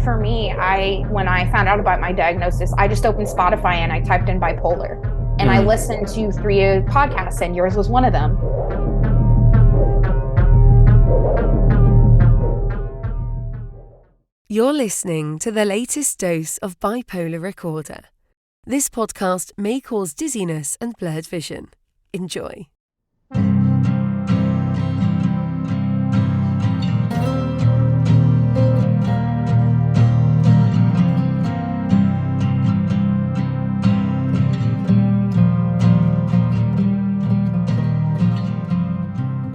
For me, when I found out about my diagnosis, I just opened Spotify and I typed in bipolar. And I listened to 3 podcasts, and yours was one of them. You're listening to the latest dose of Bipolar Recorder. This podcast may cause dizziness and blurred vision. Enjoy.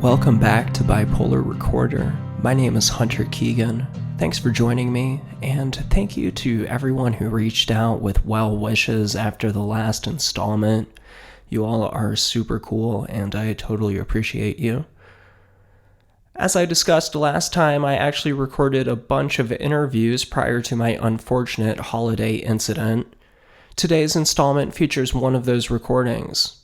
Welcome back to Bipolar Recorder. My name is Hunter Keegan. Thanks for joining me, and thank you to everyone who reached out with well wishes after the last installment. You all are super cool, and I totally appreciate you. As I discussed last time, I actually recorded a bunch of interviews prior to my unfortunate holiday incident. Today's installment features one of those recordings.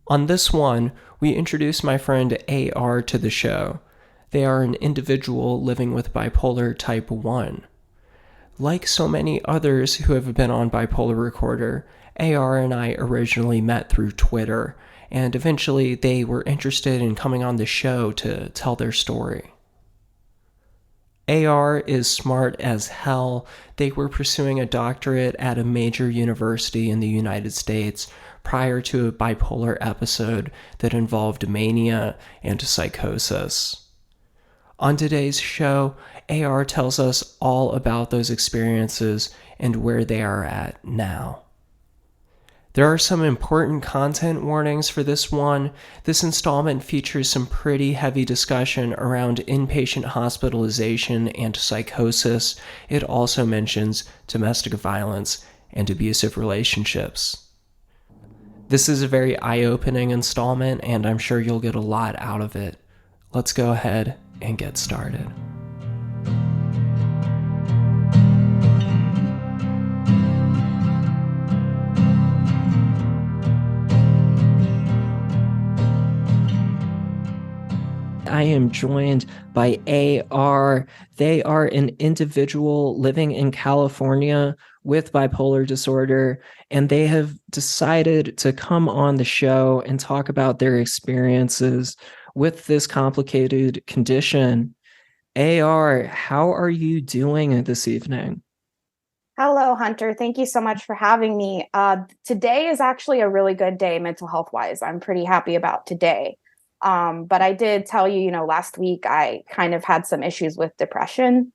On this one, we introduce my friend AR to the show. They are an individual living with Bipolar Type 1. Like so many others who have been on Bipolar Recorder, AR and I originally met through Twitter, and eventually they were interested in coming on the show to tell their story. AR is smart as hell. They were pursuing a doctorate at a major university in the United States prior to a bipolar episode that involved mania and psychosis. On today's show, AR tells us all about those experiences and where they are at now. There are some important content warnings for this one. This installment features some pretty heavy discussion around inpatient hospitalization and psychosis. It also mentions domestic violence and abusive relationships. This is a very eye-opening installment, and I'm sure you'll get a lot out of it. Let's go ahead and get started. I am joined by AR. They are an individual living in California with bipolar disorder, and they have decided to come on the show and talk about their experiences with this complicated condition. AR, how are you doing this evening? Hello, Hunter. Thank you so much for having me. Today is actually a really good day mental health-wise. I'm pretty happy about today. But I did tell you, last week I kind of had some issues with depression.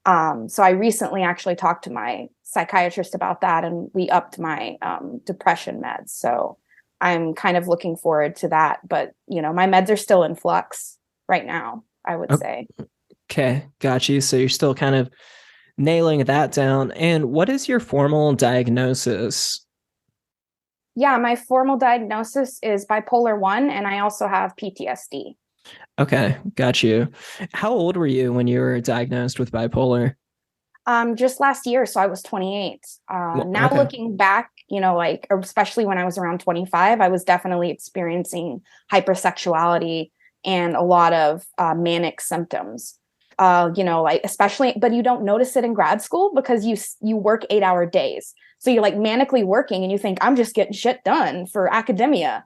So I recently actually talked to my psychiatrist about that, and we upped my depression meds. So I'm kind of looking forward to that. But, my meds are still in flux right now, I would say. Okay, got you. So you're still kind of nailing that down. And what is your formal diagnosis? Yeah, my formal diagnosis is bipolar 1, and I also have PTSD. Okay, got you. How old were you when you were diagnosed with bipolar? Just last year, so I was 28. Now okay. Looking back, especially when I was around 25, I was definitely experiencing hypersexuality and a lot of manic symptoms. Especially, but you don't notice it in grad school because you work 8-hour days. So you're like manically working and you think, I'm just getting shit done for academia,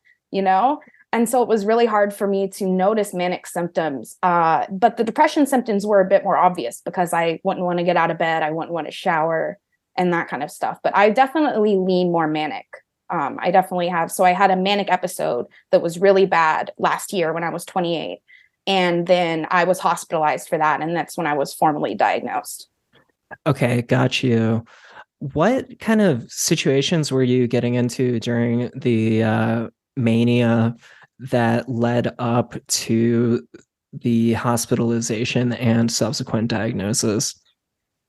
And so it was really hard for me to notice manic symptoms. But the depression symptoms were a bit more obvious because I wouldn't want to get out of bed. I wouldn't want to shower and that kind of stuff. But I definitely lean more manic. I definitely have. So I had a manic episode that was really bad last year when I was 28. And then I was hospitalized for that. And that's when I was formally diagnosed. Okay, got you. What kind of situations were you getting into during the mania that led up to the hospitalization and subsequent diagnosis?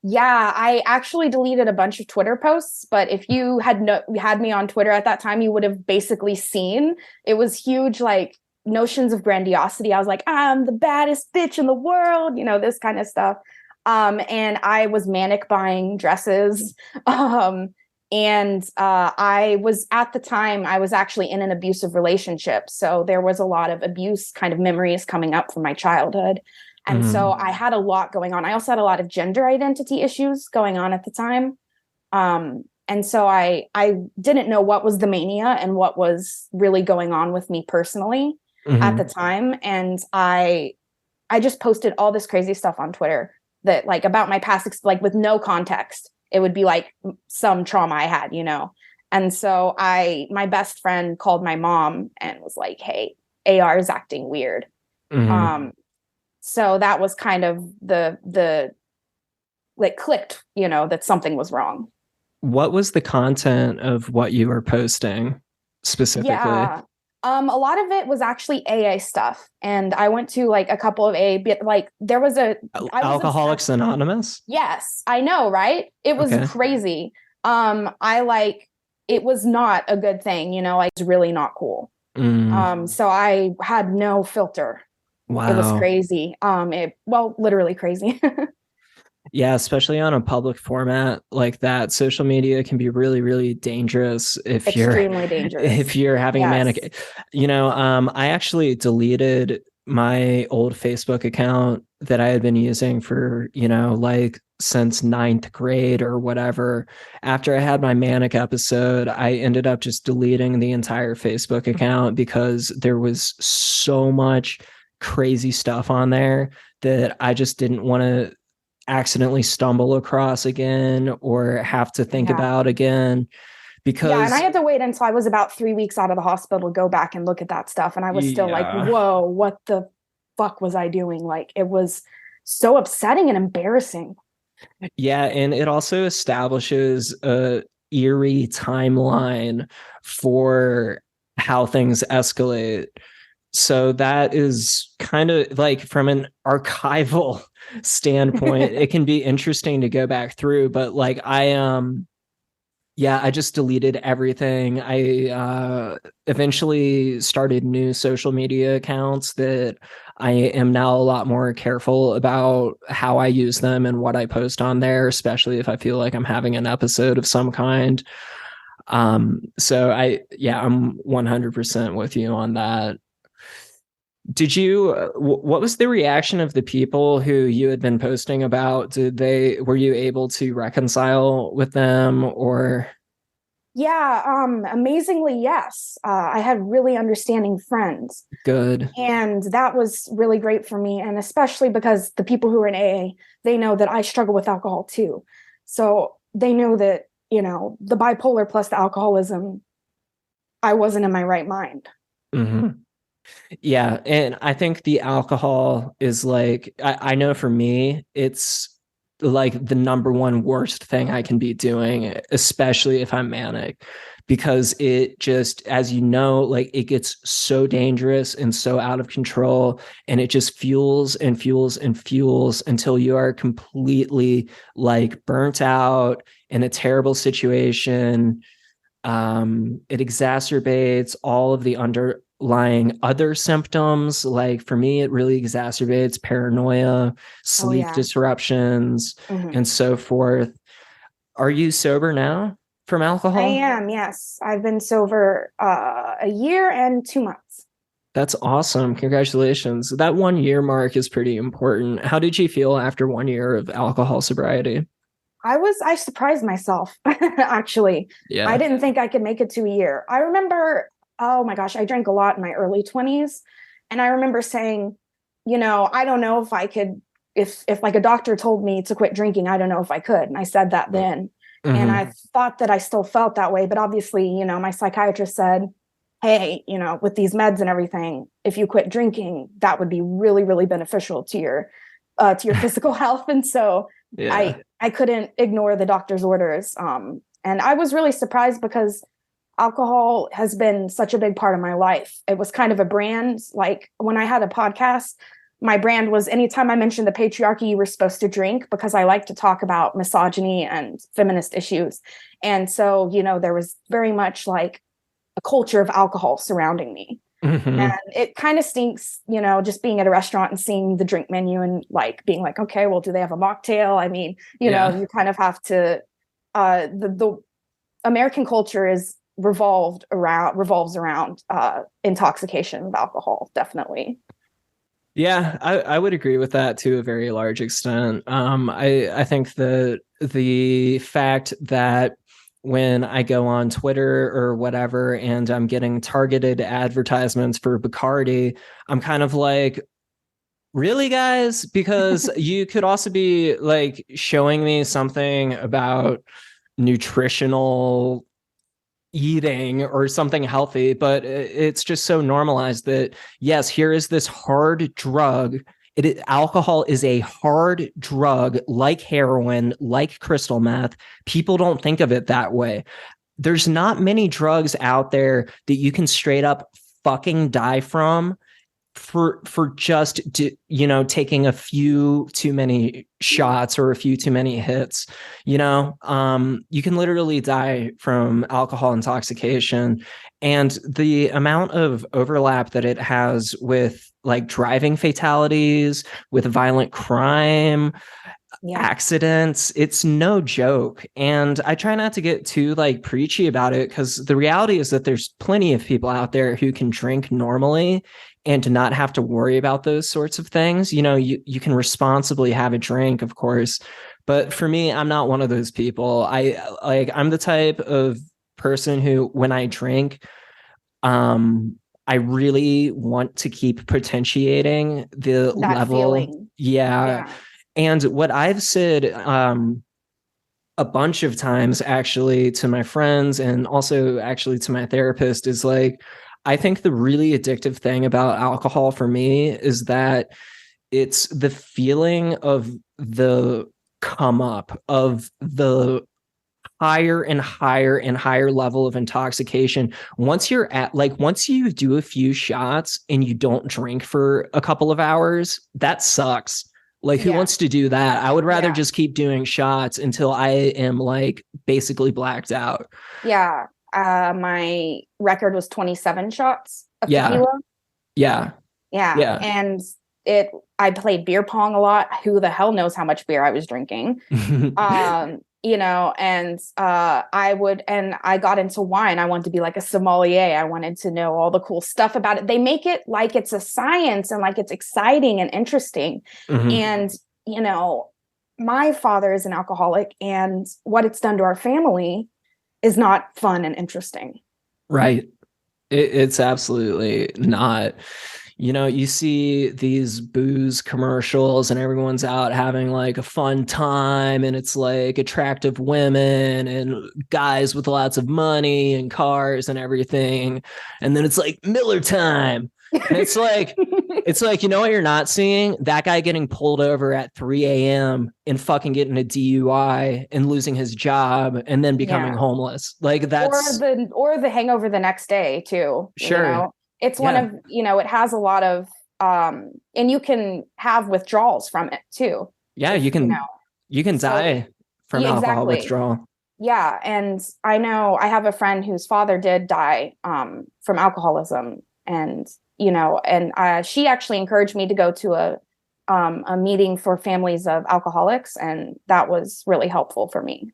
Yeah, I actually deleted a bunch of Twitter posts, but if you had me on Twitter at that time, you would have basically seen it was huge, like notions of grandiosity. I was like, I'm the baddest bitch in the world, this kind of stuff. And I was manic buying dresses. I was at the time, I was actually in an abusive relationship. So there was a lot of abuse kind of memories coming up from my childhood. And so I had a lot going on. I also had a lot of gender identity issues going on at the time. And so I didn't know what was the mania and what was really going on with me personally at the time. And I just posted all this crazy stuff on Twitter that like about my past, like with no context. It would be like some trauma I had, you know? And so my best friend called my mom and was like, hey, AR is acting weird. So that was kind of the like clicked, you know, that something was wrong. What was the content of what you were posting specifically? Yeah. A lot of it was actually AA stuff. And I went to like a couple of AA, like there was Alcoholics Anonymous? Yes, I know, right? It was crazy. It was not a good thing, you know, like it's really not cool. So I had no filter. Wow. It was crazy. Literally crazy. Yeah, especially on a public format like that, social media can be really, really dangerous extremely dangerous if you're having a manic. You know, I actually deleted my old Facebook account that I had been using for, you know, like since 9th grade or whatever. After I had my manic episode, I ended up just deleting the entire Facebook account because there was so much crazy stuff on there that I just didn't want to accidentally stumble across again or have to think about again. Because and I had to wait until I was about 3 weeks out of the hospital to go back and look at that stuff. And I was still like, whoa, what the fuck was I doing? Like, it was so upsetting and embarrassing. Yeah. And it also establishes a eerie timeline for how things escalate. So that is kind of like from an archival standpoint, it can be interesting to go back through, but like I just deleted everything. I eventually started new social media accounts that I am now a lot more careful about how I use them and what I post on there, especially if I feel like I'm having an episode of some kind. So I'm 100% with you on that. Did you, what was the reaction of the people who you had been posting about? Were you able to reconcile with them or? Yeah, amazingly, yes. I had really understanding friends. Good. And that was really great for me. And especially because the people who are in AA, they know that I struggle with alcohol too. So they know that, you know, the bipolar plus the alcoholism, I wasn't in my right mind. Yeah. And I think the alcohol is like, I know for me, it's like the number one worst thing I can be doing, especially if I'm manic, because it just, as you know, like it gets so dangerous and so out of control, and it just fuels and fuels and fuels until you are completely like burnt out in a terrible situation. It exacerbates all of the underlying other symptoms. Like for me, it really exacerbates paranoia, sleep disruptions, and so forth. Are you sober now from alcohol? I am, yes. I've been sober a year and 2 months. That's awesome. Congratulations. That 1 year mark is pretty important. How did you feel after 1 year of alcohol sobriety? I surprised myself, actually. Yeah. I didn't think I could make it to a year. I remember, oh my gosh, I drank a lot in my early 20s. And I remember saying, you know, I don't know if I could, if like a doctor told me to quit drinking, I don't know if I could. And I said that then. And I thought that I still felt that way. But obviously, you know, my psychiatrist said, hey, you know, with these meds and everything, if you quit drinking, that would be really, really beneficial to your physical health. And so I couldn't ignore the doctor's orders. And I was really surprised because alcohol has been such a big part of my life. It was kind of a brand. Like when I had a podcast, my brand was anytime I mentioned the patriarchy, you were supposed to drink, because I like to talk about misogyny and feminist issues. And so, you know, there was very much like a culture of alcohol surrounding me. And it kind of stinks, you know, just being at a restaurant and seeing the drink menu and like being like, okay, well, do they have a mocktail? I mean, you know, you kind of have to, the American culture revolves around intoxication with alcohol, definitely. Yeah, I would agree with that to a very large extent. I think that the fact that when I go on Twitter or whatever and I'm getting targeted advertisements for Bacardi, I'm kind of like, really, guys? Because you could also be like showing me something about nutritional eating or something healthy, but it's just so normalized that yes, here is this hard drug. Alcohol is a hard drug like heroin, like crystal meth. People don't think of it that way. There's not many drugs out there that you can straight up fucking die from for just taking a few too many shots or a few too many hits. You can literally die from alcohol intoxication, and the amount of overlap that it has with like driving fatalities, with violent crime, Yeah. accidents, it's no joke. And I try not to get too like preachy about it, because the reality is that there's plenty of people out there who can drink normally and not have to worry about those sorts of things. You can responsibly have a drink, of course, but for me, I'm not one of those people. I'm the type of person who, when I drink, I really want to keep potentiating the That level. feeling. Yeah. Yeah. And what I've said a bunch of times actually to my friends and also actually to my therapist is like, I think the really addictive thing about alcohol for me is that it's the feeling of the come up, of the higher and higher and higher level of intoxication. Once you do a few shots and you don't drink for a couple of hours, that sucks. Like, who Yeah. wants to do that? I would rather Yeah. just keep doing shots until I am like basically blacked out. Yeah. My record was 27 shots of Yeah. tequila. Yeah. Yeah. Yeah. And I played beer pong a lot. Who the hell knows how much beer I was drinking? And I got into wine. I wanted to be like a sommelier. I wanted to know all the cool stuff about it. They make it like it's a science and like it's exciting and interesting. Mhm. And, my father is an alcoholic, and what it's done to our family is not fun and interesting. Right. It's absolutely not. You see these booze commercials and everyone's out having like a fun time, and it's like attractive women and guys with lots of money and cars and everything. And then it's like Miller time. And it's like, what you're not seeing? That guy getting pulled over at 3 a.m. and fucking getting a DUI and losing his job and then becoming Yeah. homeless. Like, that's Or the hangover the next day too. sure. It's one Yeah. of, it has a lot of and you can have withdrawals from it too. Yeah, If, you can so die from yeah, alcohol exactly. withdrawal. Yeah. And I know I have a friend whose father did die from alcoholism, and she actually encouraged me to go to a meeting for families of alcoholics, and that was really helpful for me.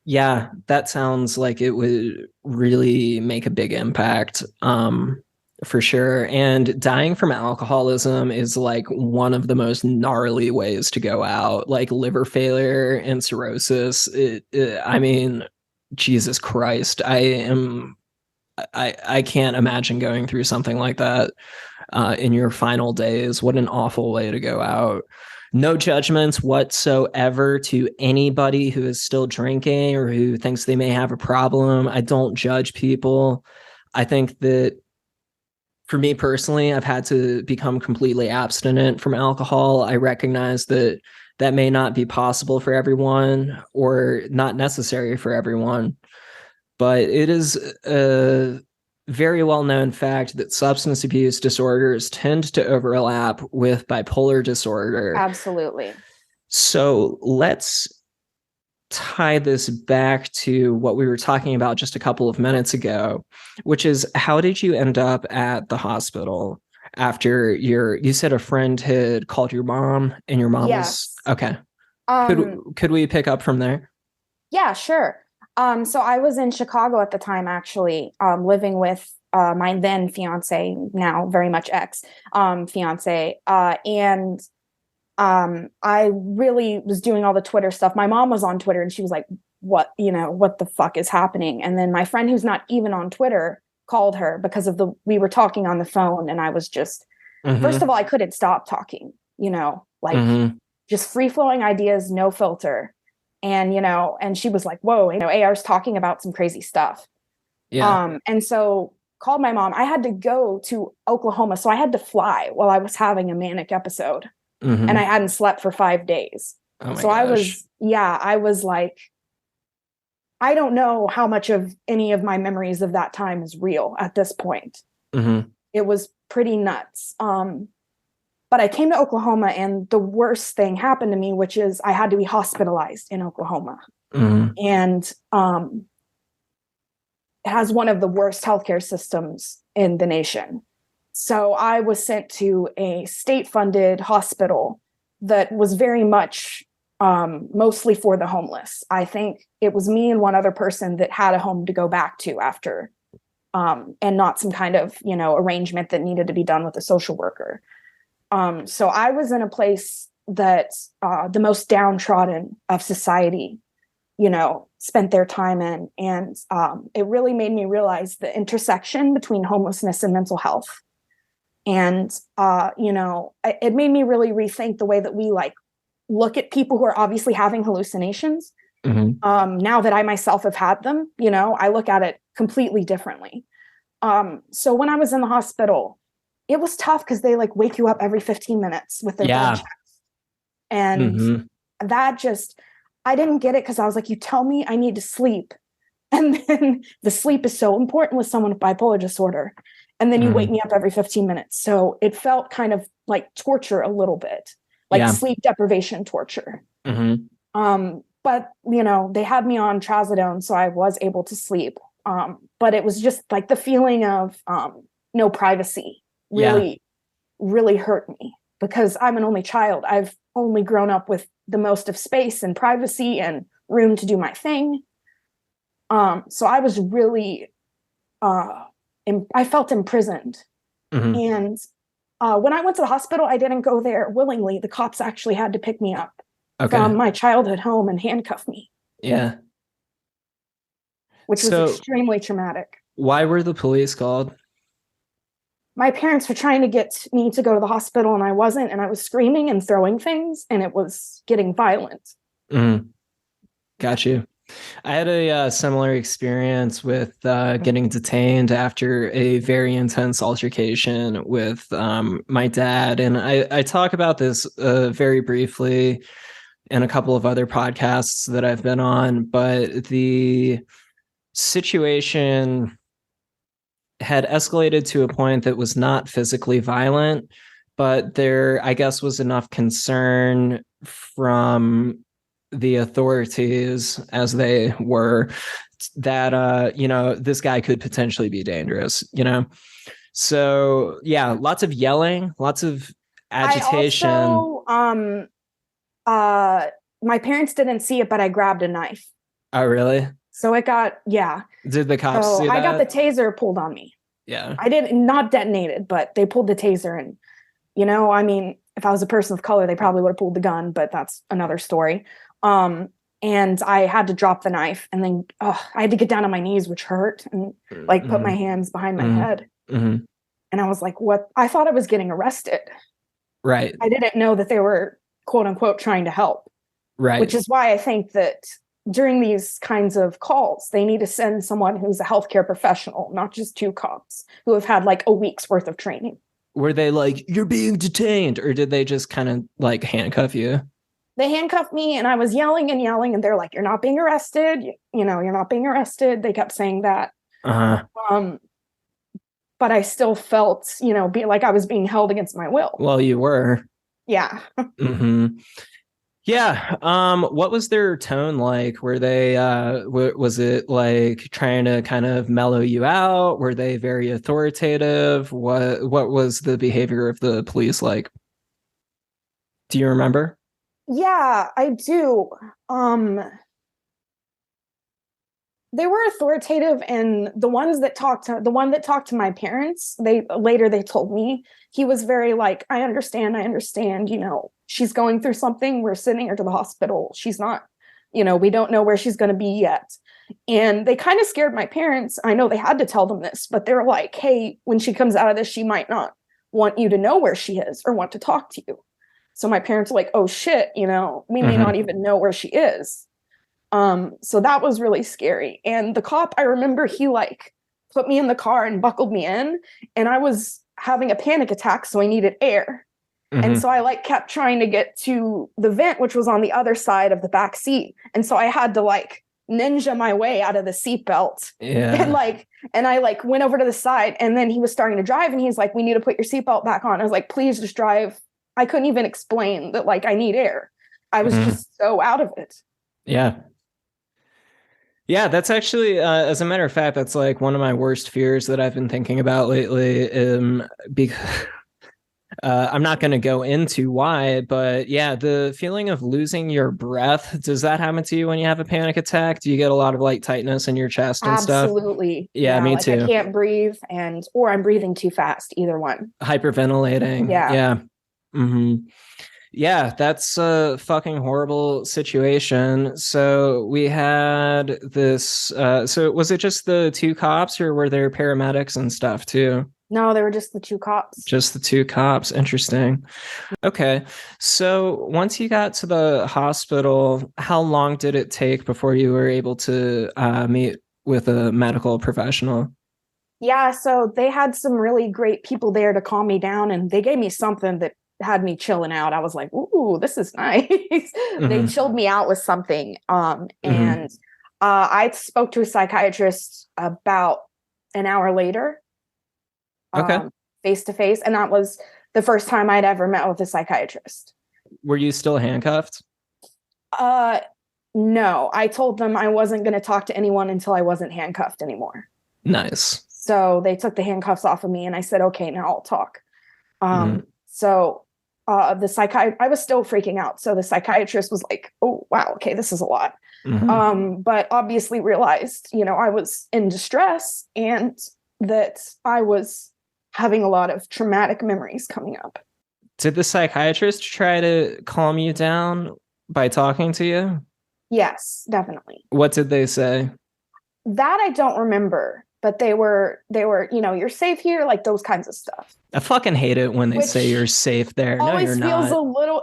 Yeah, that sounds like it would really make a big impact, for sure. And dying from alcoholism is like one of the most gnarly ways to go out, like liver failure and cirrhosis. I mean, Jesus Christ, I can't imagine going through something like that in your final days. What an awful way to go out. No judgments whatsoever to anybody who is still drinking or who thinks they may have a problem. I don't judge people. I think that for me personally, I've had to become completely abstinent from alcohol. I recognize that that may not be possible for everyone or not necessary for everyone, but it is a very well known fact that substance abuse disorders tend to overlap with bipolar disorder. Absolutely. So let's tie this back to what we were talking about just a couple of minutes ago, which is, how did you end up at the hospital after you said a friend had called your mom and your mom was Yes. okay. Could we pick up from there? Yeah, sure. So I was in Chicago at the time, actually, living with my then fiance, now very much ex fiance. And I really was doing all the Twitter stuff. My mom was on Twitter and she was like, what the fuck is happening? And then my friend who's not even on Twitter called her because we were talking on the phone, and I was just, first of all, I couldn't stop talking, just free flowing ideas, no filter. And, and she was like, whoa, AR's talking about some crazy stuff. Yeah. And so called my mom. I had to go to Oklahoma. So I had to fly while I was having a manic episode, and I hadn't slept for 5 days. Oh my so gosh. I was like, I don't know how much of any of my memories of that time is real at this point. It was pretty nuts. But I came to Oklahoma and the worst thing happened to me, which is I had to be hospitalized in Oklahoma. And it has one of the worst healthcare systems in the nation. So I was sent to a state-funded hospital that was very much mostly for the homeless. I think it was me and one other person that had a home to go back to after, and not some kind of, arrangement that needed to be done with a social worker. So I was in a place that the most downtrodden of society, spent their time in. And it really made me realize the intersection between homelessness and mental health. And, it made me really rethink the way that we look at people who are obviously having hallucinations. Now that I myself have had them, I look at it completely differently. So when I was in the hospital, it was tough because they wake you up every 15 minutes with their blood checks. And that just, I didn't get it because I was like, you tell me I need to sleep. And then the sleep is so important with someone with bipolar disorder. And then you wake me up every 15 minutes. So it felt kind of like torture a little bit, sleep deprivation torture. But, they had me on trazodone, so I was able to sleep. But it was just the feeling of no privacy really hurt me because I'm an only child. I've only grown up with the most of space and privacy and room to do my thing. So I was really, I felt imprisoned. And when I went to the hospital, I didn't go there willingly. The cops actually had to pick me up from my childhood home and handcuff me. Yeah. Which was extremely traumatic. Why were the police called? My parents were trying to get me to go to the hospital and I wasn't, and I was screaming and throwing things and it was getting violent. Got you. I had a similar experience with getting detained after a very intense altercation with my dad. And I talk about this very briefly in a couple of other podcasts that I've been on, but the situation had escalated to a point that was not physically violent, but there, I guess, was enough concern from the authorities, as they were, that this guy could potentially be dangerous, so lots of yelling, lots of agitation. My parents didn't see it, but I grabbed a knife. Oh really? So it got Did the cops see that? I got the taser pulled on me. I didn't, not detonated, but they pulled the taser. And if I was a person of color, they probably would have pulled the gun, but that's another story. And I had to drop the knife, and then I had to get down on my knees, which hurt, and put my hands behind my head. And I was like, what? I thought I was getting arrested. Right. I didn't know that they were quote unquote trying to help. Right. Which is why I think that during these kinds of calls, they need to send someone who's a healthcare professional, not just two cops who have had a week's worth of training. Were they like, you're being detained, or did they just kind of handcuff you? They handcuffed me and I was yelling and yelling, and they're like, you're not being arrested. You're not being arrested. They kept saying that. But I still felt, like I was being held against my will. Well, you were. Yeah. Yeah. What was their tone like? Were they, was it trying to kind of mellow you out? Were they very authoritative? What was the behavior of the police like? Do you remember? Yeah, I do. They were authoritative, and the one that talked to my parents, they told me, he was very like, I understand, she's going through something, we're sending her to the hospital, she's not, we don't know where she's going to be yet. And they kind of scared my parents. I know they had to tell them this, but they're like, hey, when she comes out of this, she might not want you to know where she is or want to talk to you. So my parents were like, oh shit, we may not even know where she is. So that was really scary. And the cop, I remember he like put me in the car and buckled me in, and I was having a panic attack, so I needed air. And so I like kept trying to get to the vent, which was on the other side of the back seat. And so I had to like ninja my way out of the seatbelt. Yeah. And I like went over to the side, and then he was starting to drive, and he's like, we need to put your seatbelt back on. I was like, please just drive. I couldn't even explain that like I need air. I was just so out of it. Yeah. Yeah, that's actually, as a matter of fact, that's like one of my worst fears that I've been thinking about lately. Because I'm not going to go into why, but yeah, the feeling of losing your breath, does that happen to you when you have a panic attack? Do you get a lot of like tightness in your chest and stuff? Absolutely. Yeah, me like too. I can't breathe, or I'm breathing too fast, either one. Hyperventilating. Yeah. Yeah, that's a fucking horrible situation. So we had this, so was it just the two cops, or were there paramedics and stuff too? No, they were just the two cops. Just the two cops. Interesting. Okay. So once you got to the hospital, how long did it take before you were able to meet with a medical professional? Yeah, so they had some really great people there to calm me down, and they gave me something that had me chilling out. I was like, ooh, this is nice. They chilled me out with something. And I spoke to a psychiatrist about an hour later. Face to face. And that was the first time I'd ever met with a psychiatrist. Were you still handcuffed? No, I told them I wasn't going to talk to anyone until I wasn't handcuffed anymore. Nice. So they took the handcuffs off of me, and I said, okay, now I'll talk. So I was still freaking out. So the psychiatrist was like, oh, wow, okay, this is a lot. But obviously realized, I was in distress, and that I was having a lot of traumatic memories coming up. Did the psychiatrist try to calm you down by talking to you? Yes, definitely. What did they say? That I don't remember, but they were, you're safe here, like those kinds of stuff. I fucking hate it when they say you're safe there. No, you're not.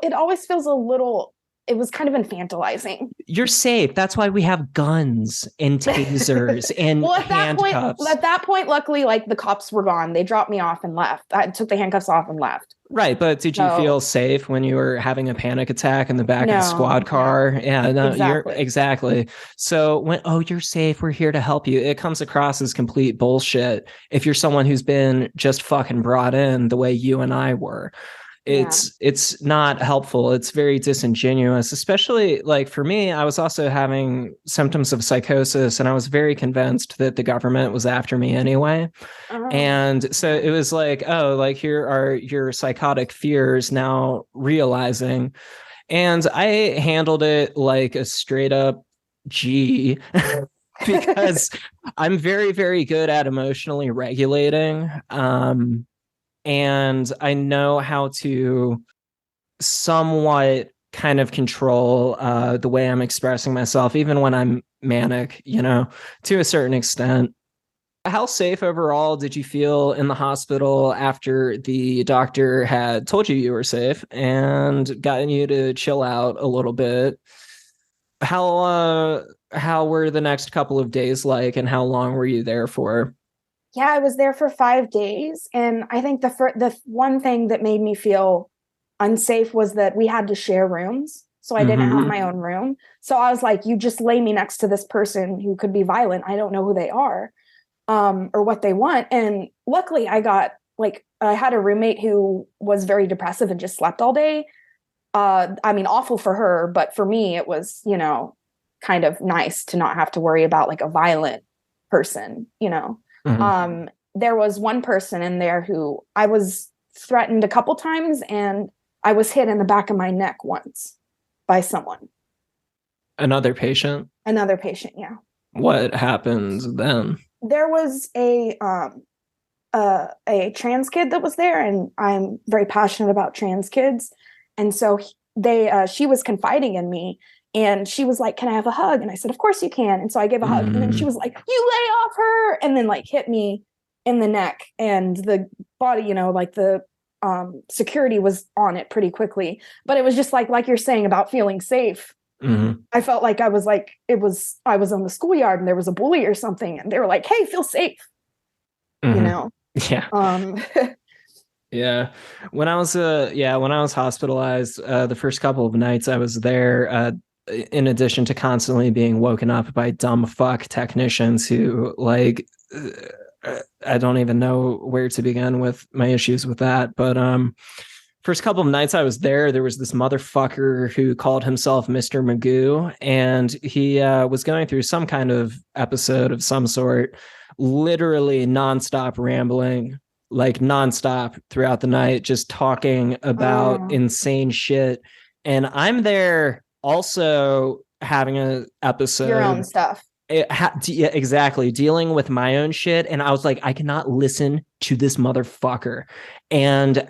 It always feels a little, it was kind of infantilizing. You're safe. That's why we have guns and tasers and handcuffs. At that point, luckily, like the cops were gone. They dropped me off and left. I took the handcuffs off and left. Right, but did you feel safe when you were having a panic attack in the back of the squad car? Yeah, no, exactly. So you're safe, we're here to help you. It comes across as complete bullshit if you're someone who's been just fucking brought in the way you and I were. It's not helpful. It's very disingenuous, especially like for me, I was also having symptoms of psychosis, and I was very convinced that the government was after me anyway. And so it was like, oh, like here are your psychotic fears now realizing. And I handled it like a straight up G because I'm very, very good at emotionally regulating. And I know how to somewhat kind of control the way I'm expressing myself, even when I'm manic, to a certain extent. How safe overall did you feel in the hospital after the doctor had told you you were safe and gotten you to chill out a little bit? How were the next couple of days like, and how long were you there for? Yeah, I was there for 5 days. And I think the one thing that made me feel unsafe was that we had to share rooms. So I didn't have my own room. So I was like, you just lay me next to this person who could be violent. I don't know who they are or what they want. And luckily I had a roommate who was very depressive and just slept all day. Awful for her. But for me, it was, kind of nice to not have to worry about like a violent person, There was one person in there who I was threatened a couple times, and I was hit in the back of my neck once by someone. Another patient? Another patient, yeah. What happened then? There was a trans kid that was there, and I'm very passionate about trans kids. And so she was confiding in me, and she was like, "Can I have a hug?" And I said, "Of course you can." And so I gave a hug, and then she was like, "You lay off her," and then like hit me in the neck, and the body, like the security was on it pretty quickly. But it was just like you're saying about feeling safe. I felt like I was on the schoolyard and there was a bully or something, and they were like, "Hey, feel safe." Yeah. Yeah. When I was hospitalized, the first couple of nights I was there, in addition to constantly being woken up by dumb fuck technicians who I don't even know where to begin with my issues with that. But first couple of nights I was there was this motherfucker who called himself Mr. Magoo, and he was going through some kind of episode of some sort, literally nonstop rambling, like nonstop throughout the night, just talking about insane shit. And I'm there also having an episode. Your own stuff. Yeah, exactly. Dealing with my own shit. And I was like, I cannot listen to this motherfucker. And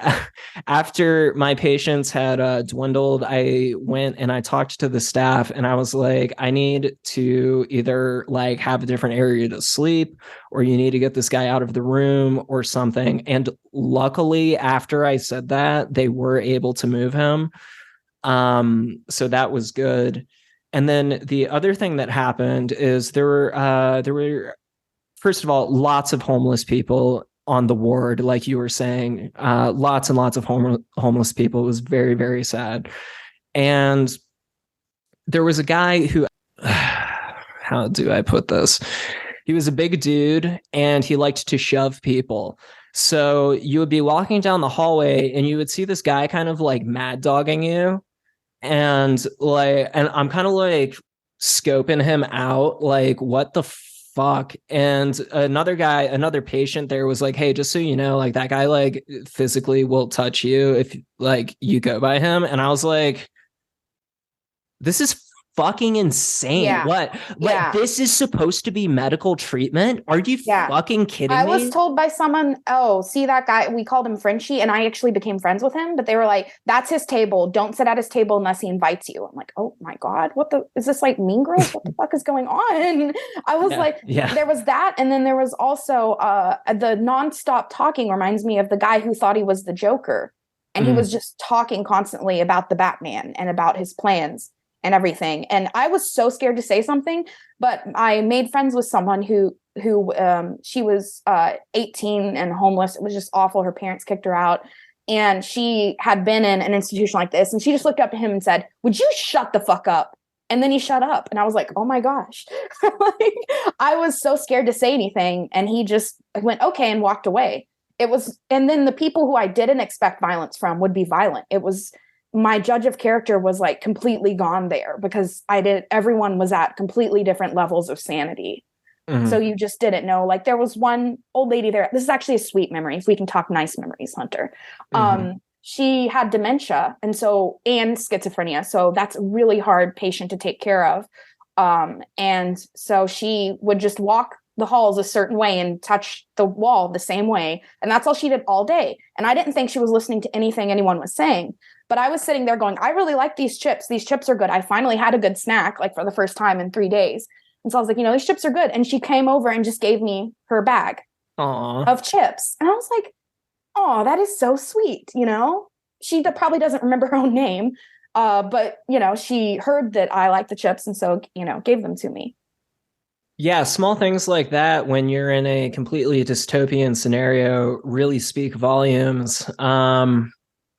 after my patients had dwindled, I went and I talked to the staff, and I was like, I need to either like have a different area to sleep, or you need to get this guy out of the room or something. And luckily, after I said that, they were able to move him. So that was good. And then the other thing that happened is there were first of all, lots of homeless people on the ward, like you were saying, lots and lots of homeless people. It was very, very sad. And there was a guy who, how do I put this? He was a big dude and he liked to shove people. So you would be walking down the hallway and you would see this guy kind of like mad dogging you. And I'm kind of like scoping him out, like, what the fuck? And another patient there was like, "Hey, just so you know, like that guy like physically will touch you if like you go by him." And I was like, this is fucking insane. Yeah. What? Like, this is supposed to be medical treatment? Are you fucking kidding me? I was told by someone, "Oh, see that guy? We called him Frenchie," and I actually became friends with him. But they were like, "That's his table. Don't sit at his table unless he invites you." I'm like, "Oh my god, is this like Mean Girls? What the fuck is going on?" I was there was that, and then there was also the nonstop talking reminds me of the guy who thought he was the Joker, and he was just talking constantly about the Batman and about his plans and everything. And I was so scared to say something, but I made friends with someone who she was 18 and homeless. It was just awful. Her parents kicked her out, and she had been in an institution like this, and she just looked up to him and said, "Would you shut the fuck up?" And then he shut up, and I was like, oh my gosh. Like, I was so scared to say anything, and he just went, "Okay," and walked away. And then the people who I didn't expect violence from would be violent. It was, my judge of character was like completely gone there, because everyone was at completely different levels of sanity. So you just didn't know. Like, there was one old lady there. This is actually a sweet memory, if we can talk nice memories, Hunter. She had dementia and schizophrenia. So that's a really hard patient to take care of. And so she would just walk the halls a certain way and touch the wall the same way. And that's all she did all day. And I didn't think she was listening to anything anyone was saying. But I was sitting there going, "I really like these chips. These chips are good. I finally had a good snack, like for the first time in 3 days." And so I was like, "These chips are good." And she came over and just gave me her bag of chips. And I was like, "Oh, that is so sweet." She probably doesn't remember her own name. But she heard that I like the chips. And so, gave them to me. Yeah, small things like that when you're in a completely dystopian scenario really speak volumes.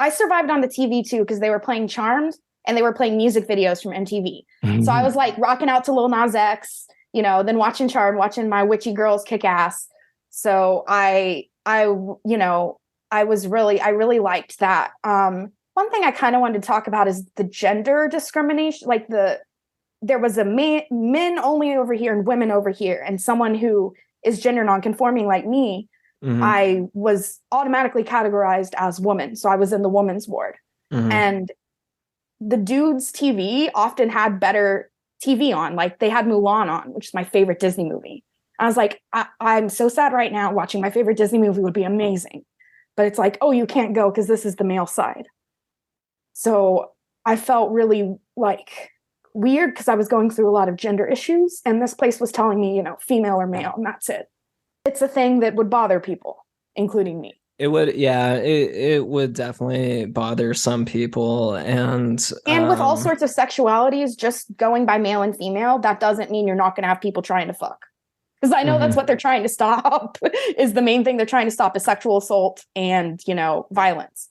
I survived on the TV too, because they were playing Charmed and they were playing music videos from MTV. So I was like rocking out to Lil Nas X, then watching Charmed, watching my witchy girls kick ass. So I really liked that. One thing I kind of wanted to talk about is the gender discrimination. Like there was a men only over here and women over here, and someone who is gender nonconforming like me. I was automatically categorized as woman. So I was in the women's ward. And the dudes' TV often had better TV on. Like they had Mulan on, which is my favorite Disney movie. I was like, I'm so sad right now. Watching my favorite Disney movie would be amazing. But it's like, oh, you can't go because this is the male side. So I felt really like weird because I was going through a lot of gender issues. And this place was telling me, female or male, and that's it. It's a thing that would bother people, including me. It would, yeah, it would definitely bother some people. And with all sorts of sexualities, just going by male and female, that doesn't mean you're not going to have people trying to fuck. Because I know that's what they're trying to stop, is the main thing they're trying to stop is sexual assault and, violence.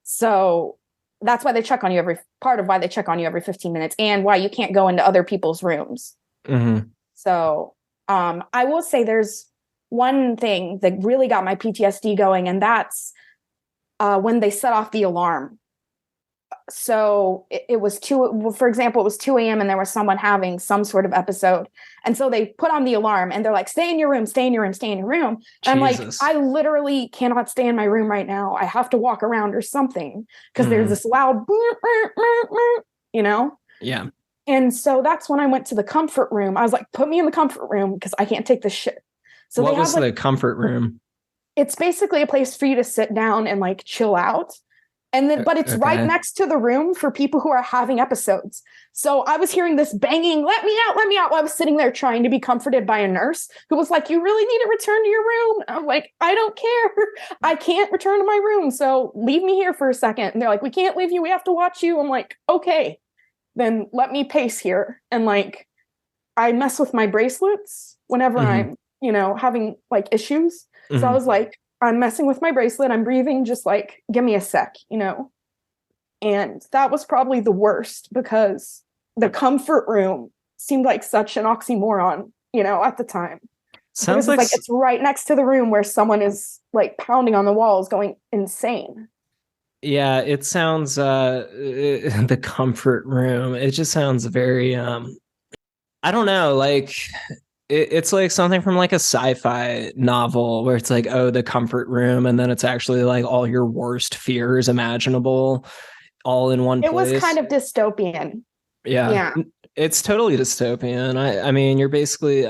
So that's why they check on you part of why they check on you every 15 minutes and why you can't go into other people's rooms. So I will say there's one thing that really got my PTSD going, and that's when they set off the alarm. So it was for example, it was 2 a.m. and there was someone having some sort of episode. And so they put on the alarm and they're like, stay in your room, stay in your room, stay in your room. And I'm like, I literally cannot stay in my room right now. I have to walk around or something because there's this loud, Yeah. And so that's when I went to the comfort room. I was like, put me in the comfort room because I can't take this shit. So what was the comfort room? It's basically a place for you to sit down and like chill out. And then, but it's right next to the room for people who are having episodes. So I was hearing this banging, let me out, let me out. While I was sitting there trying to be comforted by a nurse who was like, you really need to return to your room. I'm like, I don't care. I can't return to my room. So leave me here for a second. And they're like, we can't leave you. We have to watch you. I'm like, okay, then let me pace here. And like, I mess with my bracelets whenever I'm, having like issues. So I was like, I'm messing with my bracelet. I'm breathing, just like, give me a sec, And that was probably the worst because the comfort room seemed like such an oxymoron, at the time. Sounds like it's right next to the room where someone is like pounding on the walls going insane. Yeah, it sounds the comfort room. It just sounds very I don't know, like it's like something from like a sci-fi novel where it's like, oh, the comfort room, and then it's actually like all your worst fears imaginable all in one place. It was kind of dystopian. Yeah. It's totally dystopian. I mean, you're basically,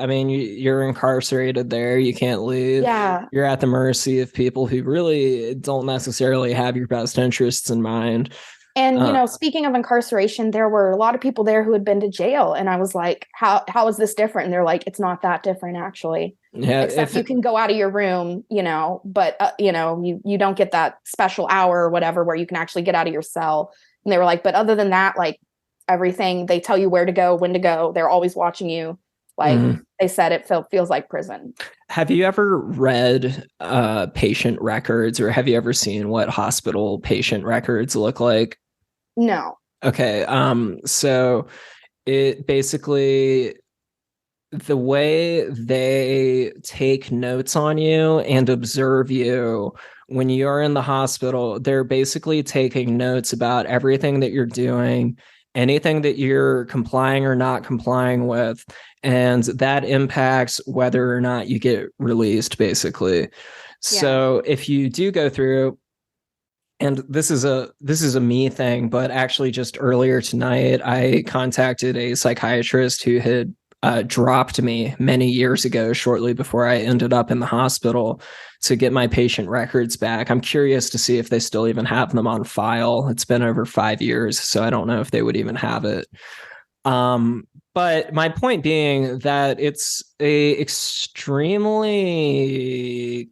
you're incarcerated there. You can't leave. Yeah. You're at the mercy of people who really don't necessarily have your best interests in mind. And, speaking of incarceration, there were a lot of people there who had been to jail. And I was like, how is this different? And they're like, it's not that different, actually. Yeah. Except you can go out of your room, but, you don't get that special hour or whatever where you can actually get out of your cell. And they were like, but other than that, like everything, they tell you where to go, when to go. They're always watching you. Like they said, it feels like prison. Have you ever read patient records, or have you ever seen what hospital patient records look like? No. Okay. So it basically, the way they take notes on you and observe you when you're in the hospital, they're basically taking notes about everything that you're doing, anything that you're complying or not complying with, and that impacts whether or not you get released, basically. Yeah. So if you do go through, and this is a me thing, but actually just earlier tonight, I contacted a psychiatrist who had dropped me many years ago, shortly before I ended up in the hospital, to get my patient records back. I'm curious to see if they still even have them on file. It's been over 5 years, so I don't know if they would even have it. But my point being that it's a extremely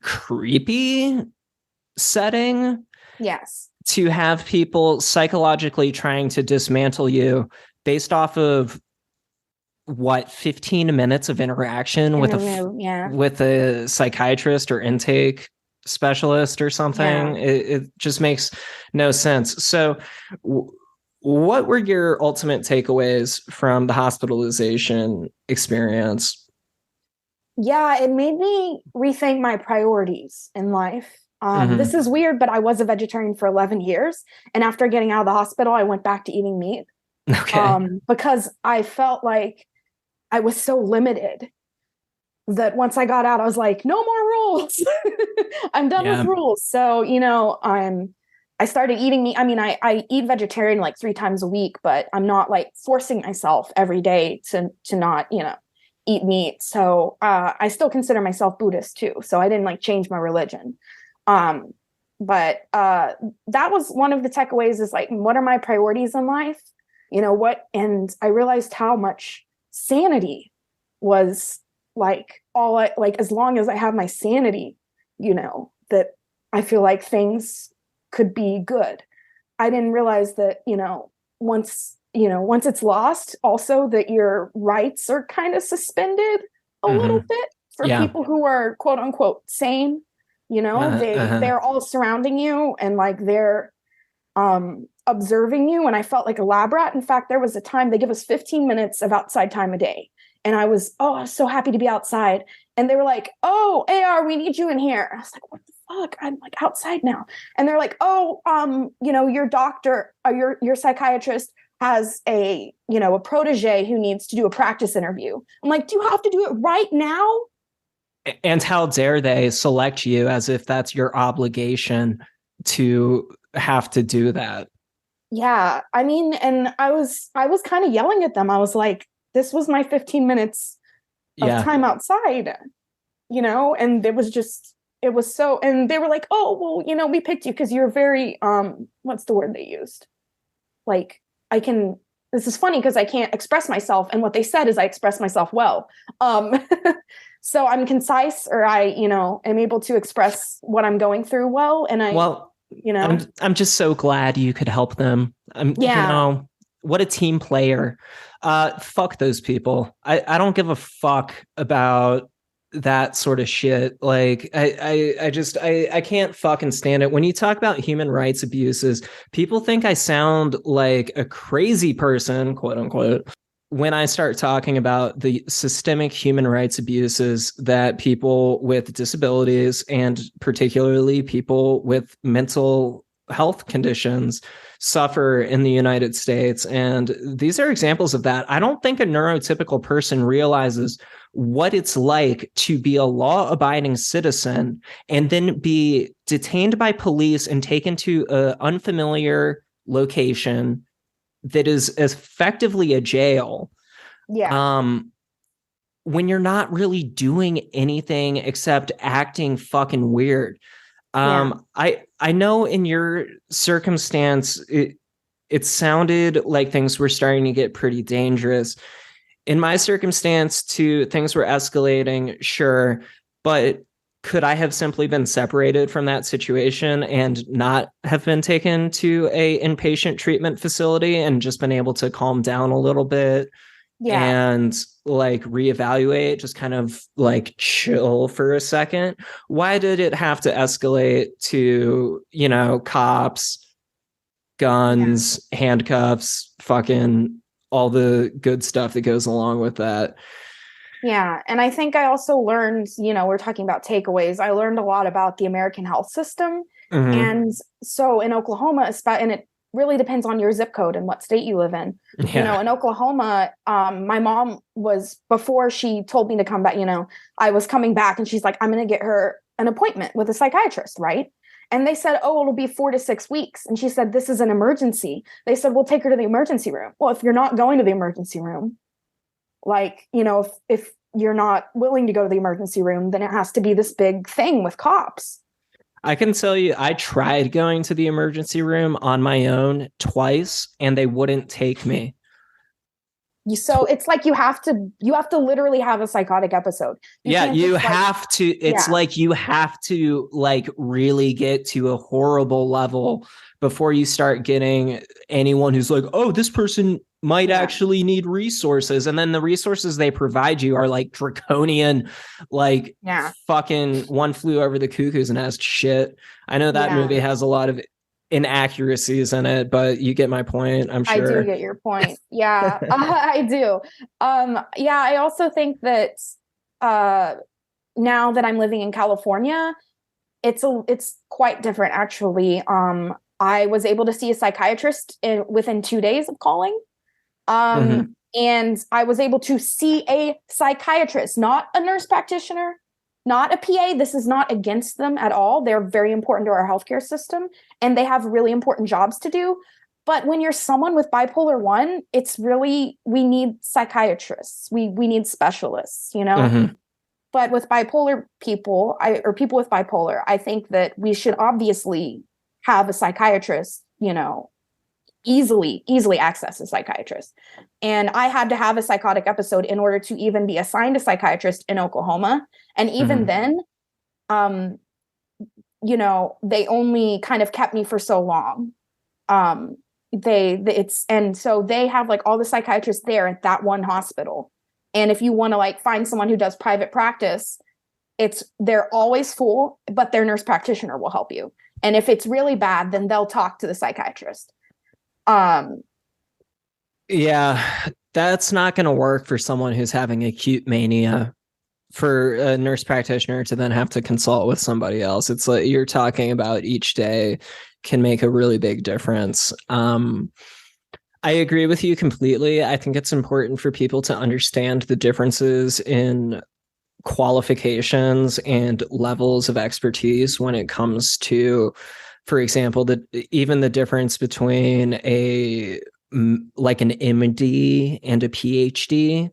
creepy setting. Yes. To have people psychologically trying to dismantle you based off of 15 minutes of interaction with a psychiatrist or intake specialist or something. Yeah. It just makes no sense. So what were your ultimate takeaways from the hospitalization experience? Yeah, it made me rethink my priorities in life. This is weird, but I was a vegetarian for 11 years. And after getting out of the hospital, I went back to eating meat. Okay. Because I felt like I was so limited that once I got out, I was like, no more rules. I'm done with rules. So, I I started eating meat. I mean, I eat vegetarian like 3 times a week, but I'm not like forcing myself every day to not, eat meat. So I still consider myself Buddhist too. So I didn't like change my religion. But that was one of the takeaways is like, what are my priorities in life? And I realized how much sanity was like as long as I have my sanity, that I feel like things could be good. I didn't realize that, once it's lost, also that your rights are kind of suspended a little bit for people who are quote unquote sane. They're all surrounding you and like they're observing you. And I felt like a lab rat. In fact, there was a time they give us 15 minutes of outside time a day. And I was so happy to be outside. And they were like, "Oh, AR, we need you in here." I was like, "What the fuck? I'm like outside now." And they're like, "Oh, your doctor, your psychiatrist has a protege who needs to do a practice interview." I'm like, "Do you have to do it right now?" And how dare they select you as if that's your obligation to have to do that? Yeah, I mean, and I was kind of yelling at them. I was like, this was my 15 minutes of time outside, and it was so, and they were like, "Oh, well, we picked you because you're very, what's the word they used? Like, this is funny because I can't express myself. And what they said is I express myself well. So I'm concise, or I, am able to express what I'm going through well. And I'm just so glad you could help them. What a team player. Fuck those people. I don't give a fuck about that sort of shit. Like I can't fucking stand it. When you talk about human rights abuses, people think I sound like a crazy person, quote unquote, when I start talking about the systemic human rights abuses that people with disabilities and particularly people with mental health conditions suffer in the United States. And these are examples of that. I don't think a neurotypical person realizes what it's like to be a law-abiding citizen and then be detained by police and taken to an unfamiliar location that is effectively a jail. When you're not really doing anything except acting fucking weird. I know in your circumstance, it sounded like things were starting to get pretty dangerous. In my circumstance, things were escalating, sure, but could I have simply been separated from that situation and not have been taken to a inpatient treatment facility and just been able to calm down a little bit and like reevaluate, just kind of like chill for a second? Why did it have to escalate to, cops, guns, handcuffs, fucking all the good stuff that goes along with that? Yeah. And I think I also learned, we're talking about takeaways. I learned a lot about the American health system. And so in Oklahoma, and it really depends on your zip code and what state you live in. In Oklahoma, my mom was, before she told me to come back, I was coming back and she's like, "I'm going to get her an appointment with a psychiatrist." Right. And they said, "Oh, it'll be 4 to 6 weeks." And she said, "This is an emergency." They said, "We'll take her to the emergency room." Well, if you're not going to the emergency room, like, if you're not willing to go to the emergency room, then it has to be this big thing with cops. I can tell you, I tried going to the emergency room on my own twice, and they wouldn't take me. So it's like you have to literally have a psychotic episode. You have to. It's like you have to like really get to a horrible level before you start getting anyone who's like, "Oh, this person might actually need resources." And then the resources they provide you are like draconian, like fucking One Flew Over the Cuckoo's Nest shit. I know that movie has a lot of inaccuracies in it, but you get my point, I'm sure. I do get your point. Yeah, I do. I also think that now that I'm living in California, it's quite different, actually. I was able to see a psychiatrist within 2 days of calling. And I was able to see a psychiatrist, not a nurse practitioner, not a PA. This is not against them at all. They're very important to our healthcare system, and they have really important jobs to do. But when you're someone with bipolar 1, it's really, we need psychiatrists. We need specialists, you know? Mm-hmm. But with bipolar people, or people with bipolar, I think that we should obviously have a psychiatrist, you know, easily access a psychiatrist. And I had to have a psychotic episode in order to even be assigned a psychiatrist in Oklahoma. And even then, you know, they only kind of kept me for so long. And so they have like all the psychiatrists there at that one hospital. And if you want to like find someone who does private practice, they're always full, but their nurse practitioner will help you. And if it's really bad, then they'll talk to the psychiatrist. Yeah, that's not going to work for someone who's having acute mania, for a nurse practitioner to then have to consult with somebody else. It's like you're talking about each day can make a really big difference. I agree with you completely. I think it's important for people to understand the differences in qualifications and levels of expertise when it comes to, for example, even the difference between like an MD and a PhD.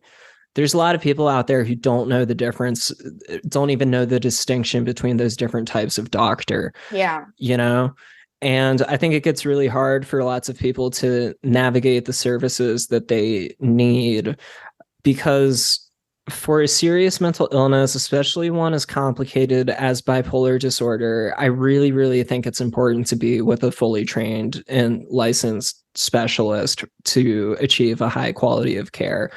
There's a lot of people out there who don't know the difference, don't even know the distinction between those different types of doctor. Yeah. You know? And I think it gets really hard for lots of people to navigate the services that they need, because for a serious mental illness, especially one as complicated as bipolar disorder, I really, really think it's important to be with a fully trained and licensed specialist to achieve a high quality of care.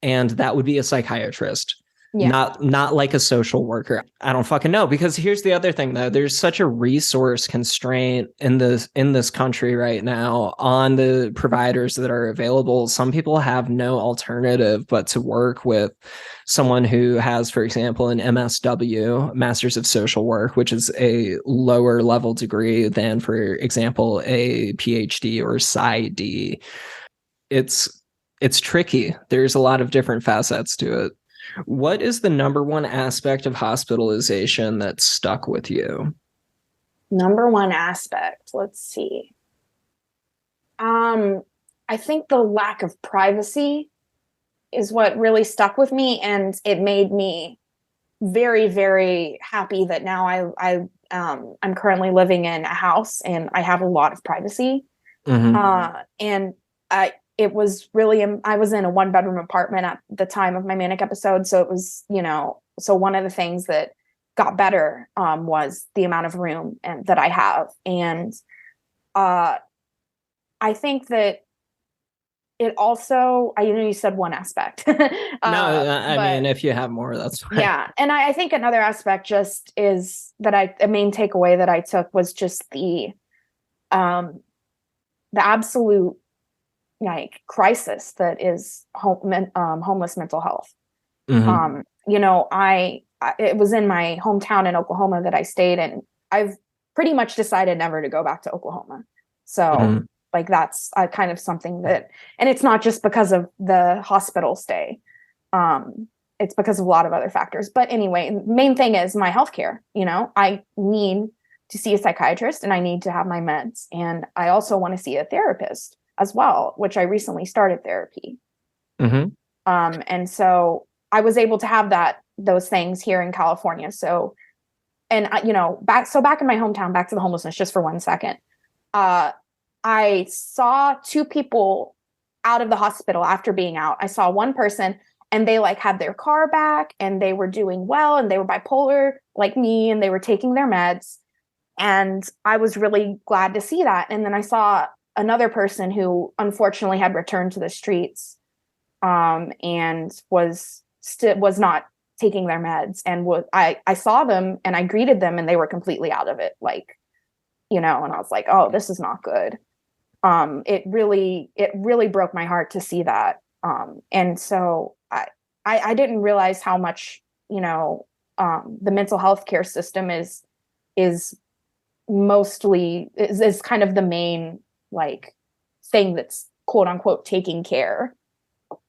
And that would be a psychiatrist. Yeah. Not like a social worker. I don't fucking know, because here's the other thing though. There's such a resource constraint in this country right now on the providers that are available. Some people have no alternative but to work with someone who has, for example, an MSW, Masters of Social Work, which is a lower level degree than, for example, a PhD or PsyD. It's tricky. There's a lot of different facets to it. What is the number one aspect of hospitalization that stuck with you? Number one aspect, let's see. I think the lack of privacy is what really stuck with me, and it made me very, very happy that now I'm currently living in a house and I have a lot of privacy. And it was really, I was in a 1-bedroom apartment at the time of my manic episode. So it was, you know, so one of the things that got better was the amount of room that I have. And I think that it also, I know you said one aspect. I mean, if you have more, that's fine. Yeah. And I think another aspect just is that a main takeaway that I took was just the absolute like crisis that is homeless mental health. You know, it was in my hometown in Oklahoma that I stayed, and I've pretty much decided never to go back to Oklahoma. So like that's kind of something that, and it's not just because of the hospital stay. It's because of a lot of other factors. But anyway, main thing is my healthcare. You know, I need to see a psychiatrist and I need to have my meds. And I also want to see a therapist as well, which I recently started therapy. And so I was able to have those things here in California. So, and you know, back in my hometown, back to the homelessness, just for 1 second, I saw 2 people out of the hospital after being out. I saw one person and they like had their car back and they were doing well and they were bipolar like me and they were taking their meds. And I was really glad to see that. And then I saw another person who unfortunately had returned to the streets and was not taking their meds. And I saw them and I greeted them and they were completely out of it. Like, you know, and I was like, oh, this is not good. It really broke my heart to see that. And so I didn't realize how much, you know, the mental health care system is kind of the main like thing that's quote unquote taking care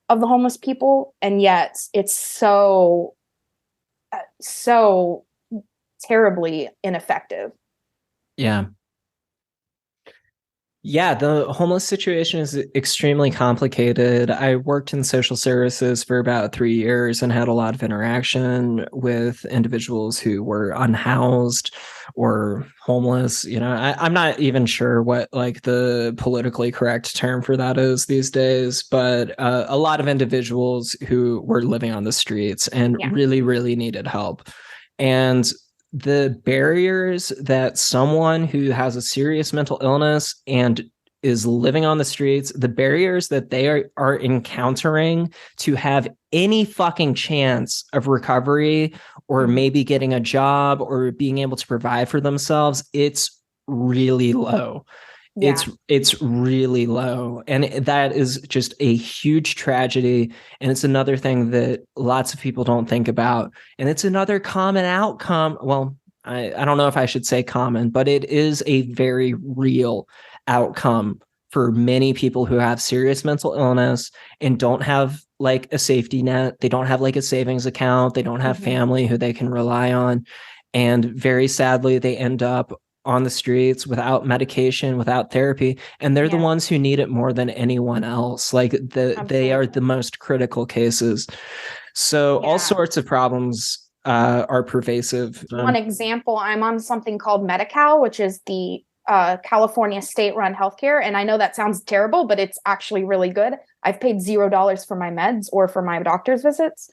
of the homeless people. And yet it's so so terribly ineffective. Yeah. Yeah, the homeless situation is extremely complicated. I worked in social services for about 3 years and had a lot of interaction with individuals who were unhoused or homeless. I'm not even sure what like the politically correct term for that is these days, but a lot of individuals who were living on the streets and Yeah. really, really needed help. And the barriers that someone who has a serious mental illness and is living on the streets, the barriers that they are encountering to have any fucking chance of recovery or maybe getting a job or being able to provide for themselves, it's really low. Yeah. It's really low, and that is just a huge tragedy, and it's another thing that lots of people don't think about, and it's another common outcome. Well, I don't know if I should say common, but it is a very real outcome for many people who have serious mental illness and don't have like a safety net. They don't have like a savings account. They don't have family who they can rely on, and very sadly they end up on the streets without medication, without therapy, and they're the ones who need it more than anyone else. Like they are the most critical cases. So all sorts of problems are pervasive. One example, I'm on something called Medi-Cal, which is the California state-run healthcare, and I know that sounds terrible, but it's actually really good. I've paid $0 for my meds or for my doctor's visits,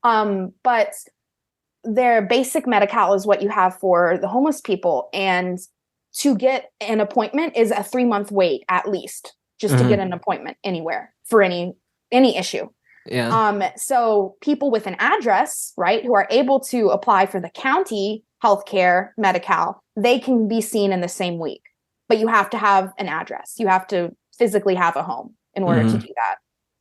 but their basic Medi-Cal is what you have for the homeless people. And to get an appointment is a 3-month wait, at least, just to get an appointment anywhere for any issue. Yeah. So people with an address, right, who are able to apply for the county healthcare Medi-Cal, they can be seen in the same week. But you have to have an address. You have to physically have a home in order to do that.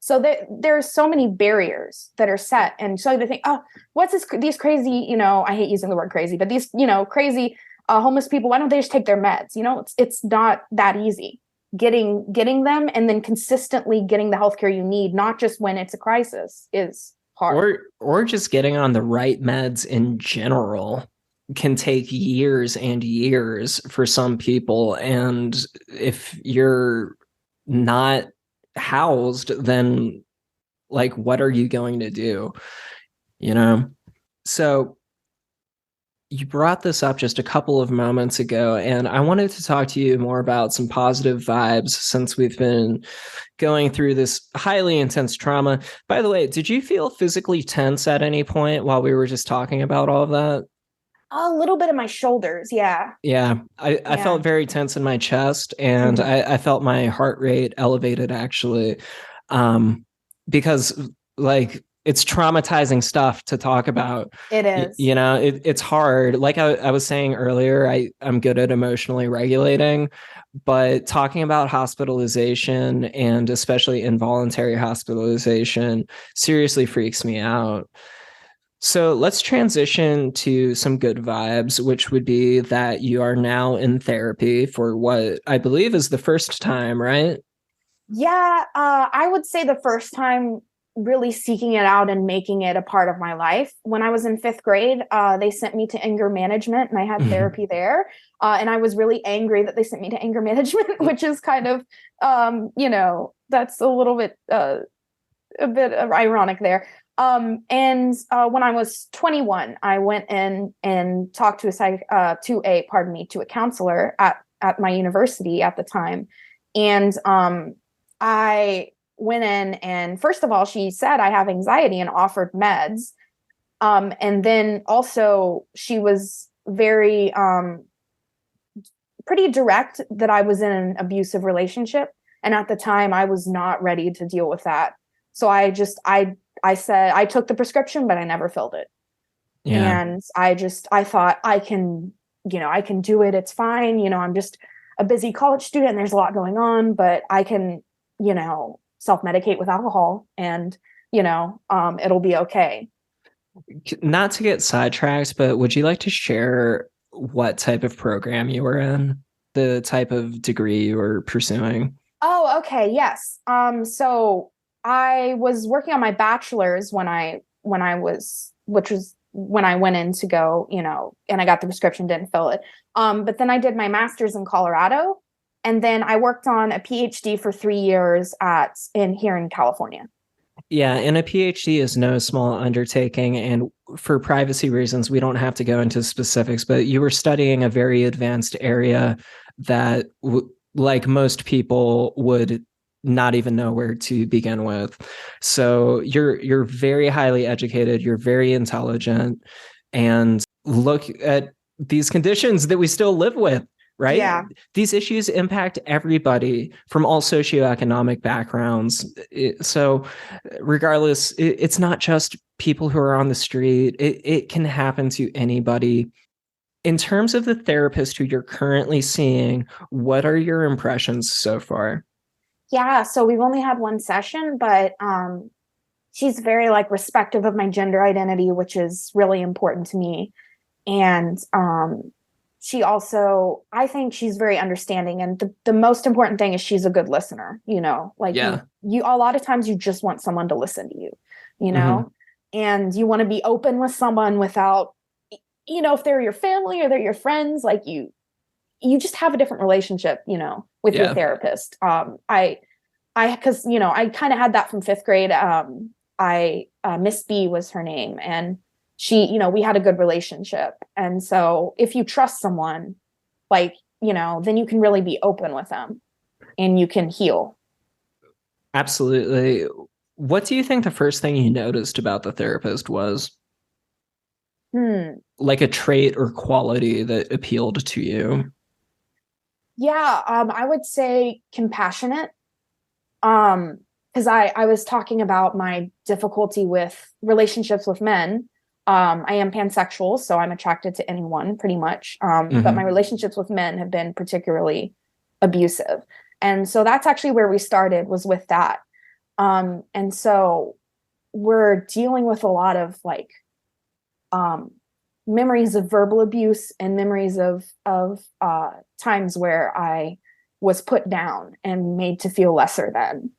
So there's so many barriers that are set. And so to think, oh, what's these crazy, I hate using the word crazy, but these, crazy homeless people, why don't they just take their meds? It's not that easy getting them and then consistently getting the healthcare you need, not just when it's a crisis, is hard. Or just getting on the right meds in general can take years and years for some people. And if you're not housed, then like what are you going to do? So you brought this up just a couple of moments ago, and I wanted to talk to you more about some positive vibes since we've been going through this highly intense trauma. By the way, did you feel physically tense at any point while we were just talking about all of that? A little bit of my shoulders. Yeah. Yeah. I felt very tense in my chest, and I felt my heart rate elevated actually. Because like it's traumatizing stuff to talk about. It is. It's hard. Like I was saying earlier, I'm good at emotionally regulating, but talking about hospitalization and especially involuntary hospitalization seriously freaks me out. So let's transition to some good vibes, which would be that you are now in therapy for what I believe is the first time, right? Yeah, I would say the first time really seeking it out and making it a part of my life. When I was in 5th grade, they sent me to anger management and I had therapy there. And I was really angry that they sent me to anger management, which is kind of, that's a little bit, a bit ironic there. And when I was 21, I went in and talked to a counselor at my university at the time. And I went in and first of all, she said I have anxiety and offered meds. And then also she was very pretty direct that I was in an abusive relationship. And at the time I was not ready to deal with that. So I said I took the prescription, but I never filled it. Yeah. And I thought I can do it. It's fine. I'm just a busy college student and there's a lot going on, but I can, self-medicate with alcohol and, it'll be okay. Not to get sidetracked, but would you like to share what type of program you were in, the type of degree you were pursuing? Oh, okay. Yes. So I was working on my bachelor's when I was, which was when I went in to go, and I got the prescription, didn't fill it. But then I did my master's in Colorado, and then I worked on a PhD for 3 years here in California. Yeah, and a PhD is no small undertaking, and for privacy reasons, we don't have to go into specifics, but you were studying a very advanced area that, like most people, would not even know where to begin with. So you're very highly educated, you're very intelligent, and look at these conditions that we still live with. Right? Yeah. These issues impact everybody from all socioeconomic backgrounds. So regardless, it's not just people who are on the street. It can happen to anybody. In terms of the therapist who you're currently seeing, what are your impressions so far? Yeah, so we've only had one session, but she's very respective of my gender identity, which is really important to me. And she also, I think she's very understanding. And the most important thing is she's a good listener, you a lot of times you just want someone to listen to you, and you want to be open with someone without, if they're your family or they're your friends, you just have a different relationship, with your therapist. Cause I kind of had that from 5th grade. Miss B was her name, and she, we had a good relationship. And so if you trust someone, then you can really be open with them and you can heal. Absolutely. What do you think the first thing you noticed about the therapist was? Like a trait or quality that appealed to you? Yeah, I would say compassionate. Because I was talking about my difficulty with relationships with men. I am pansexual, so I'm attracted to anyone pretty much. But my relationships with men have been particularly abusive. And so that's actually where we started, was with that. And so we're dealing with a lot of memories of verbal abuse and memories of times where I was put down and made to feel lesser than.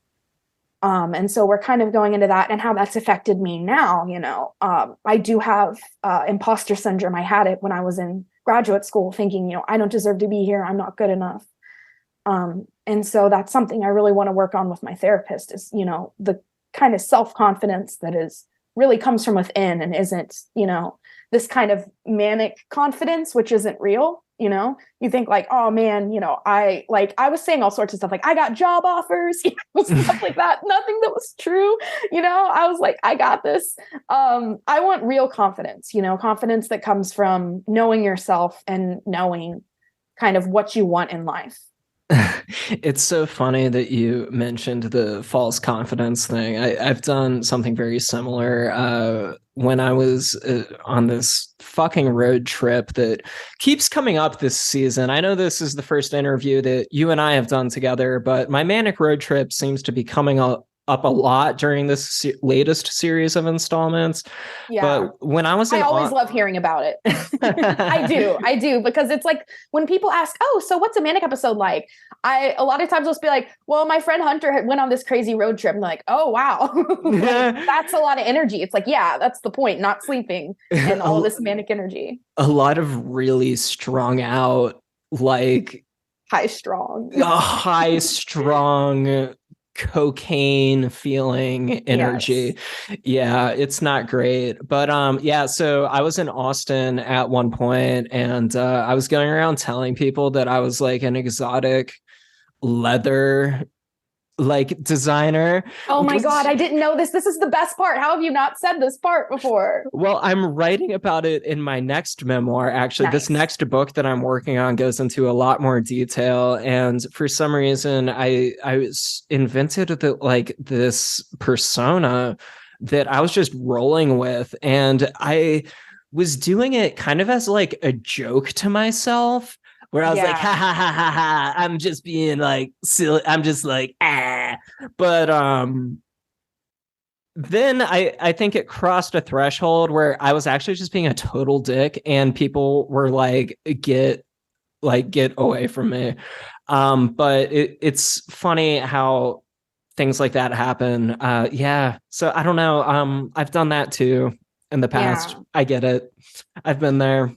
And so we're kind of going into that and how that's affected me now. I do have imposter syndrome. I had it when I was in graduate school, thinking, I don't deserve to be here. I'm not good enough. And so that's something I really want to work on with my therapist, is, the kind of self-confidence that really comes from within and isn't, this kind of manic confidence, which isn't real. You think oh man, I was saying all sorts of stuff, I got job offers, stuff like that, nothing that was true. I was I got this. I want real confidence, confidence that comes from knowing yourself and knowing kind of what you want in life. It's so funny that you mentioned the false confidence thing. I've done something very similar when I was on this fucking road trip that keeps coming up this season. I know this is the first interview that you and I have done together, but my manic road trip seems to be coming up a lot during this latest series of installments. Yeah. But when I was I always love hearing about it. I do, because it's when people ask, oh, so what's a manic episode like? A lot of times I'll just be well, my friend Hunter went on this crazy road trip. I'm oh, wow. That's a lot of energy. It's yeah, that's the point, not sleeping and all this manic energy. A lot of really strung out, high strong cocaine feeling energy. Yes. Yeah, it's not great. But so I was in Austin at one point, and I was going around telling people that I was an exotic leather designer. Oh my God, I didn't know this. This is the best part. How have you not said this part before? Well, I'm writing about it in my next memoir. Actually, This next book that I'm working on goes into a lot more detail. And for some reason, I invented this persona that I was just rolling with. And I was doing it kind of as a joke to myself, where I was ha ha ha ha ha, I'm just being silly. I'm just ah. But then I think it crossed a threshold where I was actually just being a total dick, and people were get away from me. But it's funny how things like that happen. Yeah. So I don't know. I've done that too. in the past. I get it. I've been there.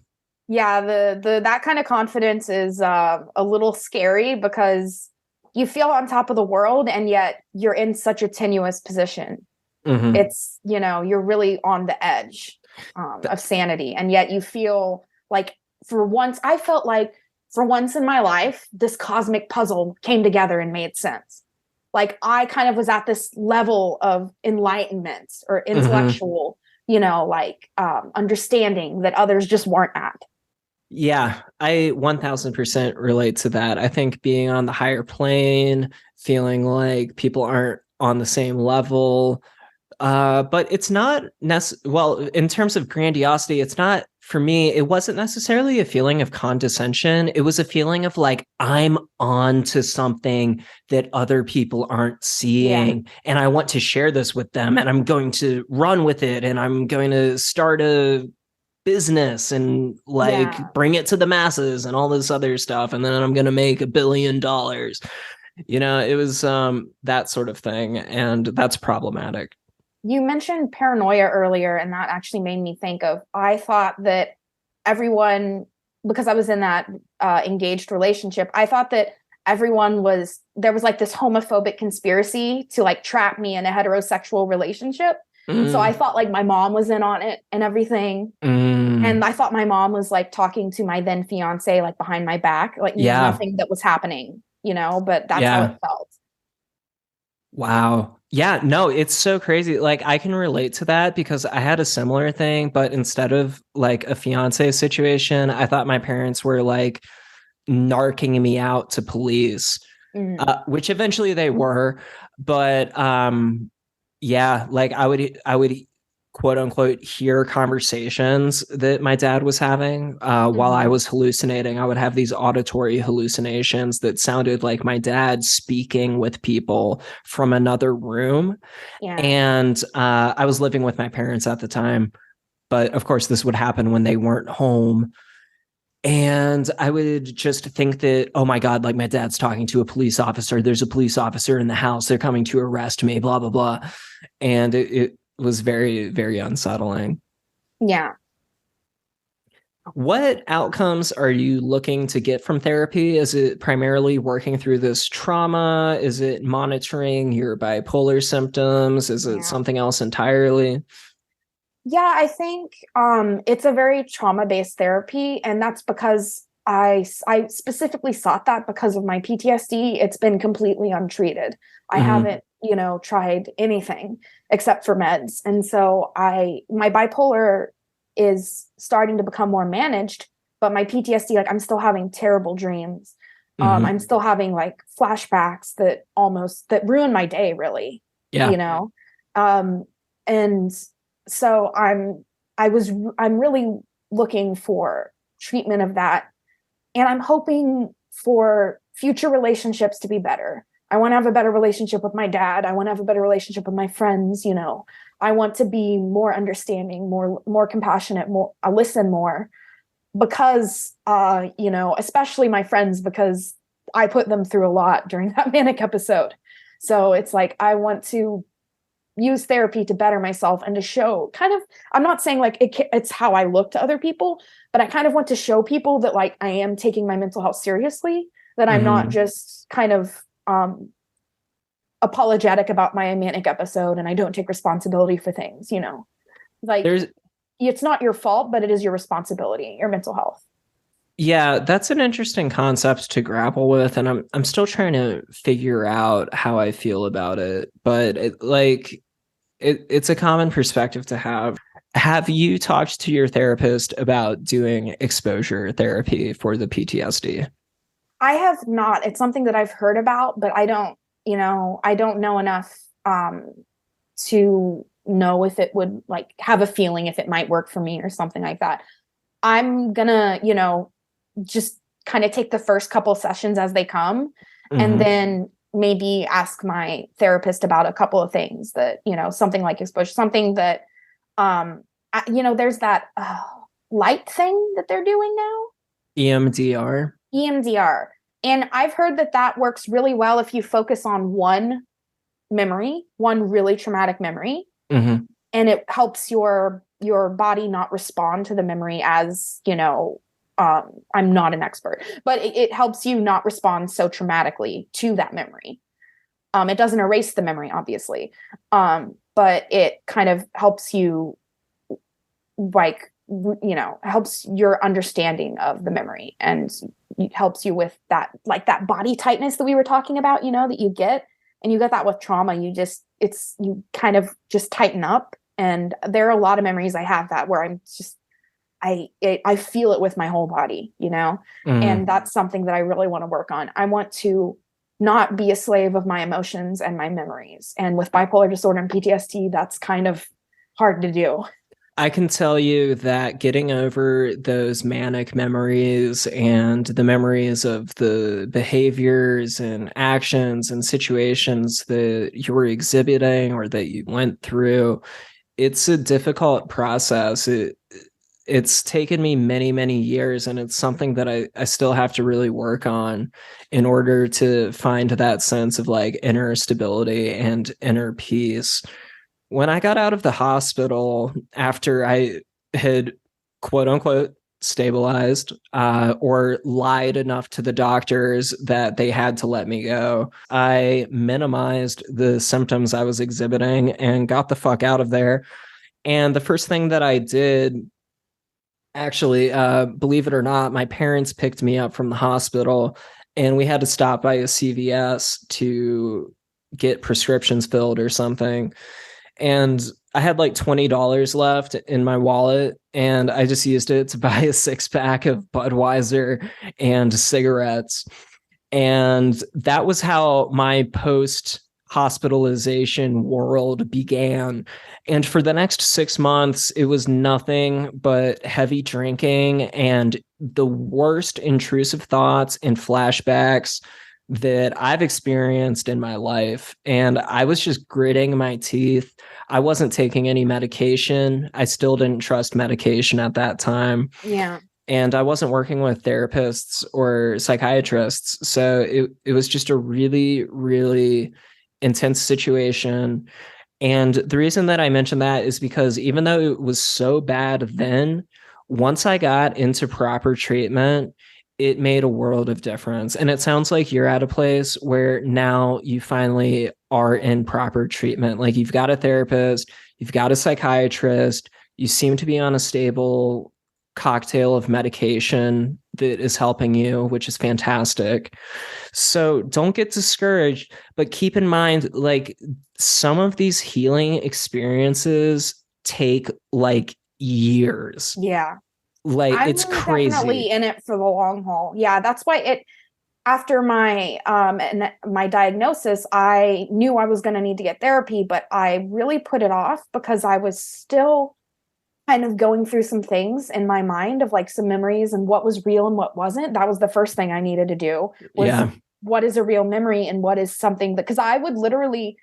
Yeah, the that kind of confidence is a little scary because you feel on top of the world and yet you're in such a tenuous position. It's, you're really on the edge of sanity, and yet you feel like I felt like for once in my life, this cosmic puzzle came together and made sense. Like I kind of was at this level of enlightenment or intellectual, understanding that others just weren't at. Yeah, I 1000% relate to that. I think being on the higher plane, feeling like people aren't on the same level, but it's not well, in terms of grandiosity, it's not, for me, it wasn't necessarily a feeling of condescension. It was a feeling of like, I'm on to something that other people aren't seeing. And I want to share this with them, and I'm going to run with it, and I'm going to start a business and bring it to the masses and all this other stuff. And then I'm going to make $1 billion. It was that sort of thing. And that's problematic. You mentioned paranoia earlier, and that actually made me think of, I thought that everyone, because I was in that engaged relationship, I thought that there was like this homophobic conspiracy to like trap me in a heterosexual relationship. So I thought like my mom was in on it and everything. And I thought my mom was like talking to my then fiance, like behind my back, like nothing that was happening, but that's how it felt. Wow. Yeah, no, it's so crazy. Like I can relate to that because I had a similar thing, but instead of like a fiance situation, I thought my parents were like narking me out to police, which eventually they were. But like I would quote unquote hear conversations that my dad was having while I was hallucinating. I would have these auditory hallucinations that sounded like my dad speaking with people from another room. And I was living with my parents at the time, but of course this would happen when they weren't home. And I would just think that, oh my God, like my dad's talking to a police officer. There's a police officer in the house. They're coming to arrest me, blah, blah, blah. And it was very, very unsettling. Yeah. What outcomes are you looking to get from therapy? Is it primarily working through this trauma? Is it monitoring your bipolar symptoms? Is it something else entirely? Yeah, I think it's a very trauma-based therapy, and that's because I specifically sought that because of my PTSD. It's been completely untreated. I haven't, tried anything except for meds. And so my bipolar is starting to become more managed, but my PTSD, like I'm still having terrible dreams. I'm still having like flashbacks that ruin my day, really. And so I'm really looking for treatment of that. And I'm hoping for future relationships to be better. I want to have a better relationship with my dad. I want to have a better relationship with my friends. I want to be more understanding, more compassionate, I listen more because, especially my friends, because I put them through a lot during that manic episode. So it's like, I want to use therapy to better myself and to show I'm not saying like it's how I look to other people, but I kind of want to show people that like I am taking my mental health seriously, that I'm not just kind of apologetic about my manic episode and I don't take responsibility for things, like it's not your fault, but it is your responsibility, your mental health. Yeah, that's an interesting concept to grapple with, and I'm still trying to figure out how I feel about it. But it's a common perspective to have. Have you talked to your therapist about doing exposure therapy for the PTSD? I have not. It's something that I've heard about, but I don't know enough to know if it would like have a feeling if it might work for me or something like that. I'm gonna, just kind of take the first couple sessions as they come, and then maybe ask my therapist about a couple of things that, something like exposure, something that, there's that light thing that they're doing now. EMDR. And I've heard that works really well if you focus on one really traumatic memory, and it helps your your body not respond to the memory as, I'm not an expert, but it helps you not respond so traumatically to that memory. It doesn't erase the memory, obviously, but it kind of helps you, like, helps your understanding of the memory, and it helps you with that, like that body tightness that we were talking about, that you get, and you get that with trauma. You kind of just tighten up. And there are a lot of memories I have that where I'm just, I feel it with my whole body, and that's something that I really want to work on. I want to not be a slave of my emotions and my memories. And with bipolar disorder and PTSD, that's kind of hard to do. I can tell you that getting over those manic memories and the memories of the behaviors and actions and situations that you were exhibiting or that you went through, it's a difficult process. It's taken me many, many years, and it's something that I still have to really work on in order to find that sense of like inner stability and inner peace. When I got out of the hospital after I had quote unquote stabilized or lied enough to the doctors that they had to let me go, I minimized the symptoms I was exhibiting and got the fuck out of there. And the first thing that I did, actually, believe it or not, my parents picked me up from the hospital and we had to stop by a CVS to get prescriptions filled or something. And I had like $20 left in my wallet, and I just used it to buy a 6-pack of Budweiser and cigarettes. And that was how my post-hospitalization world began. And for the next 6 months, it was nothing but heavy drinking and the worst intrusive thoughts and flashbacks that I've experienced in my life. And I was just gritting my teeth. I wasn't taking any medication. I still didn't trust medication at that time. Yeah. And I wasn't working with therapists or psychiatrists. So it was just a really, really intense situation. And the reason that I mentioned that is because even though it was so bad then, once I got into proper treatment, it made a world of difference. And it sounds like you're at a place where now you finally are in proper treatment. Like you've got a therapist, you've got a psychiatrist, you seem to be on a stable cocktail of medication that is helping you, which is fantastic. So don't get discouraged, but keep in mind, like some of these healing experiences take like years. Yeah. Like it's really crazy. Definitely in it for the long haul. Yeah, that's why after my diagnosis, I knew I was going to need to get therapy, but I really put it off because I was still kind of going through some things in my mind of like some memories and what was real and what wasn't. That was the first thing I needed to do was what is a real memory and what is something that, because I would literally,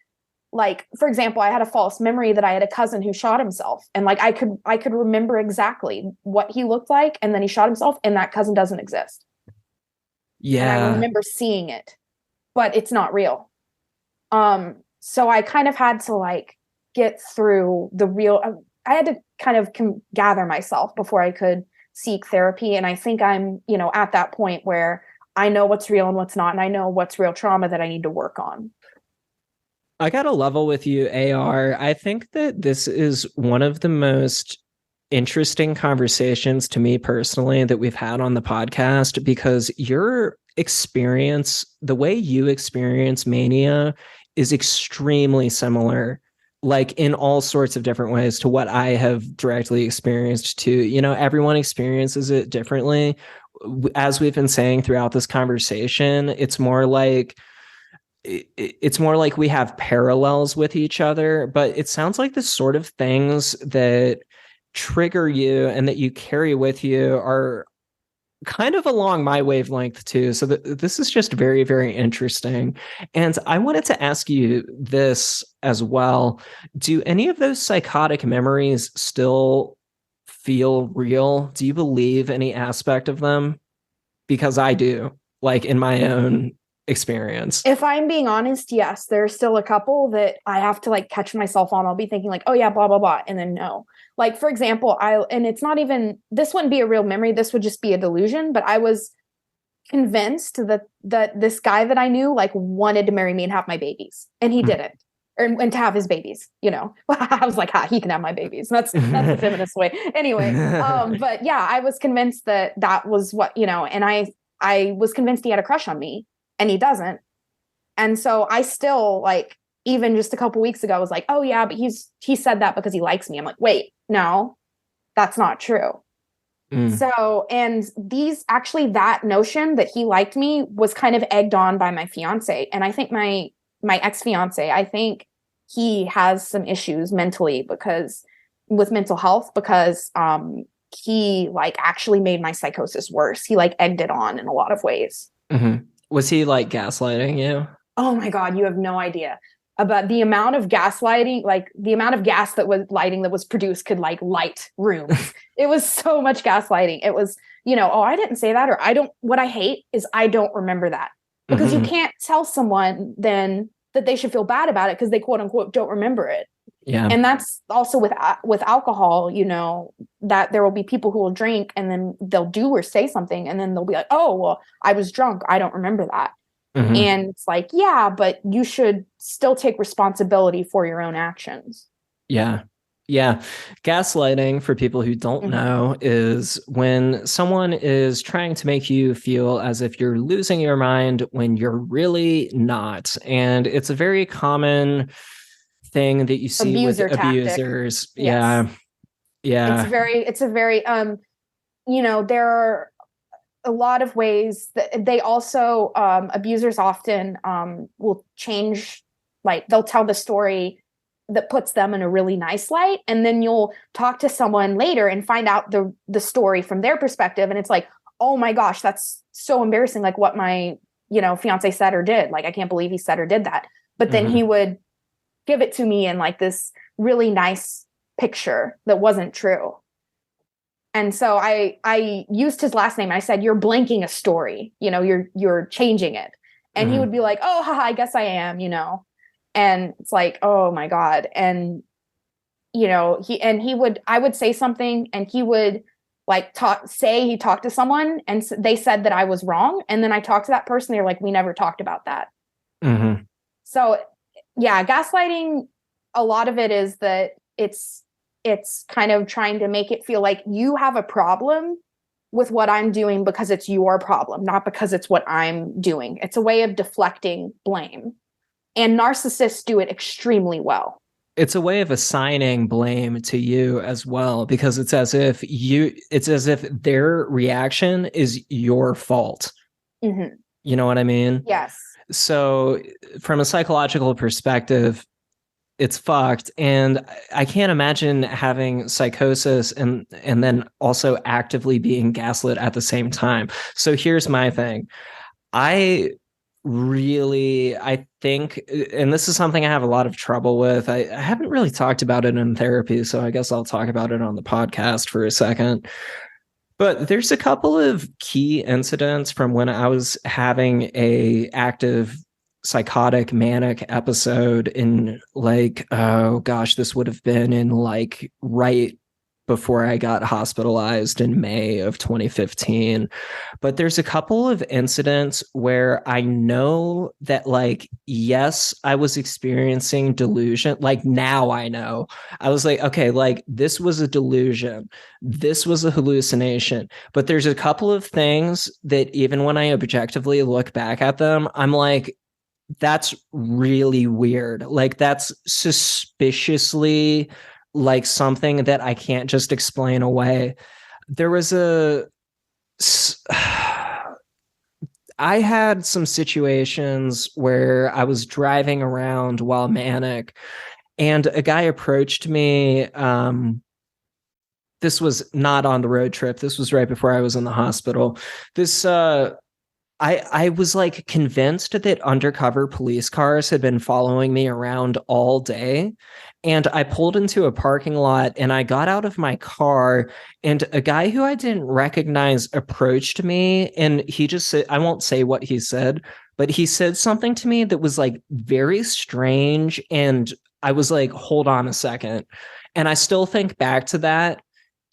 like, for example, I had a false memory that I had a cousin who shot himself, and like I could remember exactly what he looked like, and then he shot himself, and that cousin doesn't exist. Yeah. And I remember seeing it, but it's not real. So I kind of had to like get through the real, I had to kind of gather myself before I could seek therapy. And I think I'm, at that point where I know what's real and what's not, and I know what's real trauma that I need to work on. I got to level with you, AR. I think that this is one of the most interesting conversations to me personally that we've had on the podcast, because your experience, the way you experience mania, is extremely similar, like in all sorts of different ways, to what I have directly experienced too. Everyone experiences it differently. As we've been saying throughout this conversation, it's more like we have parallels with each other, but it sounds like the sort of things that trigger you and that you carry with you are kind of along my wavelength too. So this is just very, very interesting. And I wanted to ask you this as well. Do any of those psychotic memories still feel real? Do you believe any aspect of them? Because I do, like in my own experience. If I'm being honest, yes, there's still a couple that I have to like catch myself on. I'll be thinking like, oh yeah, blah, blah, blah. And then no. Like, for example, and it's not even, this wouldn't be a real memory. This would just be a delusion. But I was convinced that this guy that I knew like wanted to marry me and have my babies. And he didn't. And to have his babies, you know. I was like, he can have my babies. That's the feminist way. Anyway, but yeah, I was convinced that was what, you know, and I was convinced he had a crush on me. And he doesn't. And so I still like, even just a couple weeks ago, I was like, oh yeah, but he said that because he likes me. I'm like, wait, no, that's not true. So, and that notion that he liked me was kind of egged on by my fiance. And I think my ex-fiance, I think he has some issues mentally with mental health, because he like actually made my psychosis worse. He like egged it on in a lot of ways. Mm-hmm. Was he like gaslighting you? Oh my God, you have no idea about the amount of gaslighting, like the amount of gas that was produced could like light rooms. It was so much gaslighting. It was, you know, oh, I didn't say that, or what I hate is I don't remember that, because you can't tell someone then that they should feel bad about it because they quote unquote don't remember it. Yeah. And that's also with alcohol, you know, that there will be people who will drink and then they'll do or say something and then they'll be like, oh, well, I was drunk, I don't remember that. And it's like, yeah, but you should still take responsibility for your own actions. Yeah. Yeah. Gaslighting, for people who don't know, is when someone is trying to make you feel as if you're losing your mind when you're really not. And it's a very common thing that you see Abuser with tactic. abusers. Yes. Yeah. It's a very, you know, there are a lot of ways that they also, abusers often will change, like they'll tell the story that puts them in a really nice light. And then you'll talk to someone later and find out the story from their perspective. And it's like, oh my gosh, that's so embarrassing. Like what my, you know, fiance said or did. Like, I can't believe he said or did that. But then he would give it to me in like this really nice picture that wasn't true. And so I used his last name. I said, you're blanking a story, you know, you're changing it. And he would be like, oh, haha, I guess I am, you know. And it's like, oh my God. And, you know, I would say something and he would like say he talked to someone and they said that I was wrong. And then I talked to that person. They're like, we never talked about that. So yeah, gaslighting, a lot of it is that it's kind of trying to make it feel like you have a problem with what I'm doing because it's your problem, not because it's what I'm doing. It's a way of deflecting blame. And narcissists do it extremely well. It's a way of assigning blame to you as well, because it's as if their reaction is your fault. You know what I mean? Yes. So from a psychological perspective, it's fucked. And I can't imagine having psychosis and then also actively being gaslit at the same time. So here's my thing. I think, and this is something I have a lot of trouble with. I haven't really talked about it in therapy, so I guess I'll talk about it on the podcast for a second. But there's a couple of key incidents from when I was having a active psychotic manic episode in like, oh gosh, this would have been in like right before I got hospitalized in May of 2015. But there's a couple of incidents where I know that, like, yes, I was experiencing delusion. Like, now I know. I was like, okay, like, this was a delusion. This was a hallucination. But there's a couple of things that even when I objectively look back at them, I'm like, that's really weird. Like, that's suspiciously like something that I can't just explain away. There was I had some situations where I was driving around while manic and a guy approached me. This was not on the road trip. This was right before I was in the hospital. I I was like convinced that undercover police cars had been following me around all day. And I pulled into a parking lot and I got out of my car, and a guy who I didn't recognize approached me, and he just said, I won't say what he said, but he said something to me that was like very strange. And I was like, hold on a second. And I still think back to that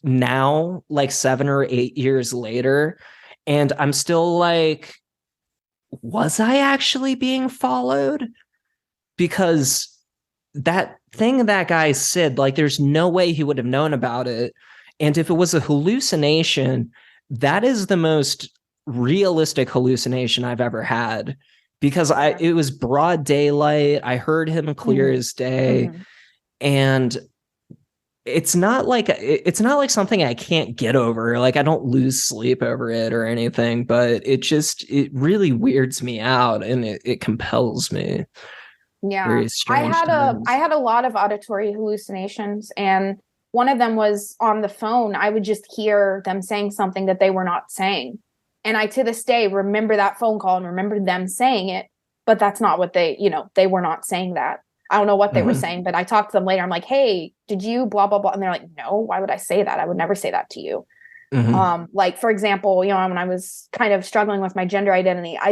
now, like 7 or 8 years later. And I'm still like, was I actually being followed? Because that thing that guy said, like, there's no way he would have known about it. And if it was a hallucination, that is the most realistic hallucination I've ever had, because it was broad daylight. I heard him clear as day. And it's not like something I can't get over. Like, I don't lose sleep over it or anything, but it really weirds me out, and it compels me. Yeah. Very strange times. I had a lot of auditory hallucinations, and one of them was on the phone. I would just hear them saying something that they were not saying. And I, to this day, remember that phone call and remember them saying it, but that's not what they were not saying that. I don't know what they were saying, but I talked to them later. I'm like, hey, did you blah, blah, blah? And they're like, no, why would I say that? I would never say that to you. Like, for example, when I was kind of struggling with my gender identity, I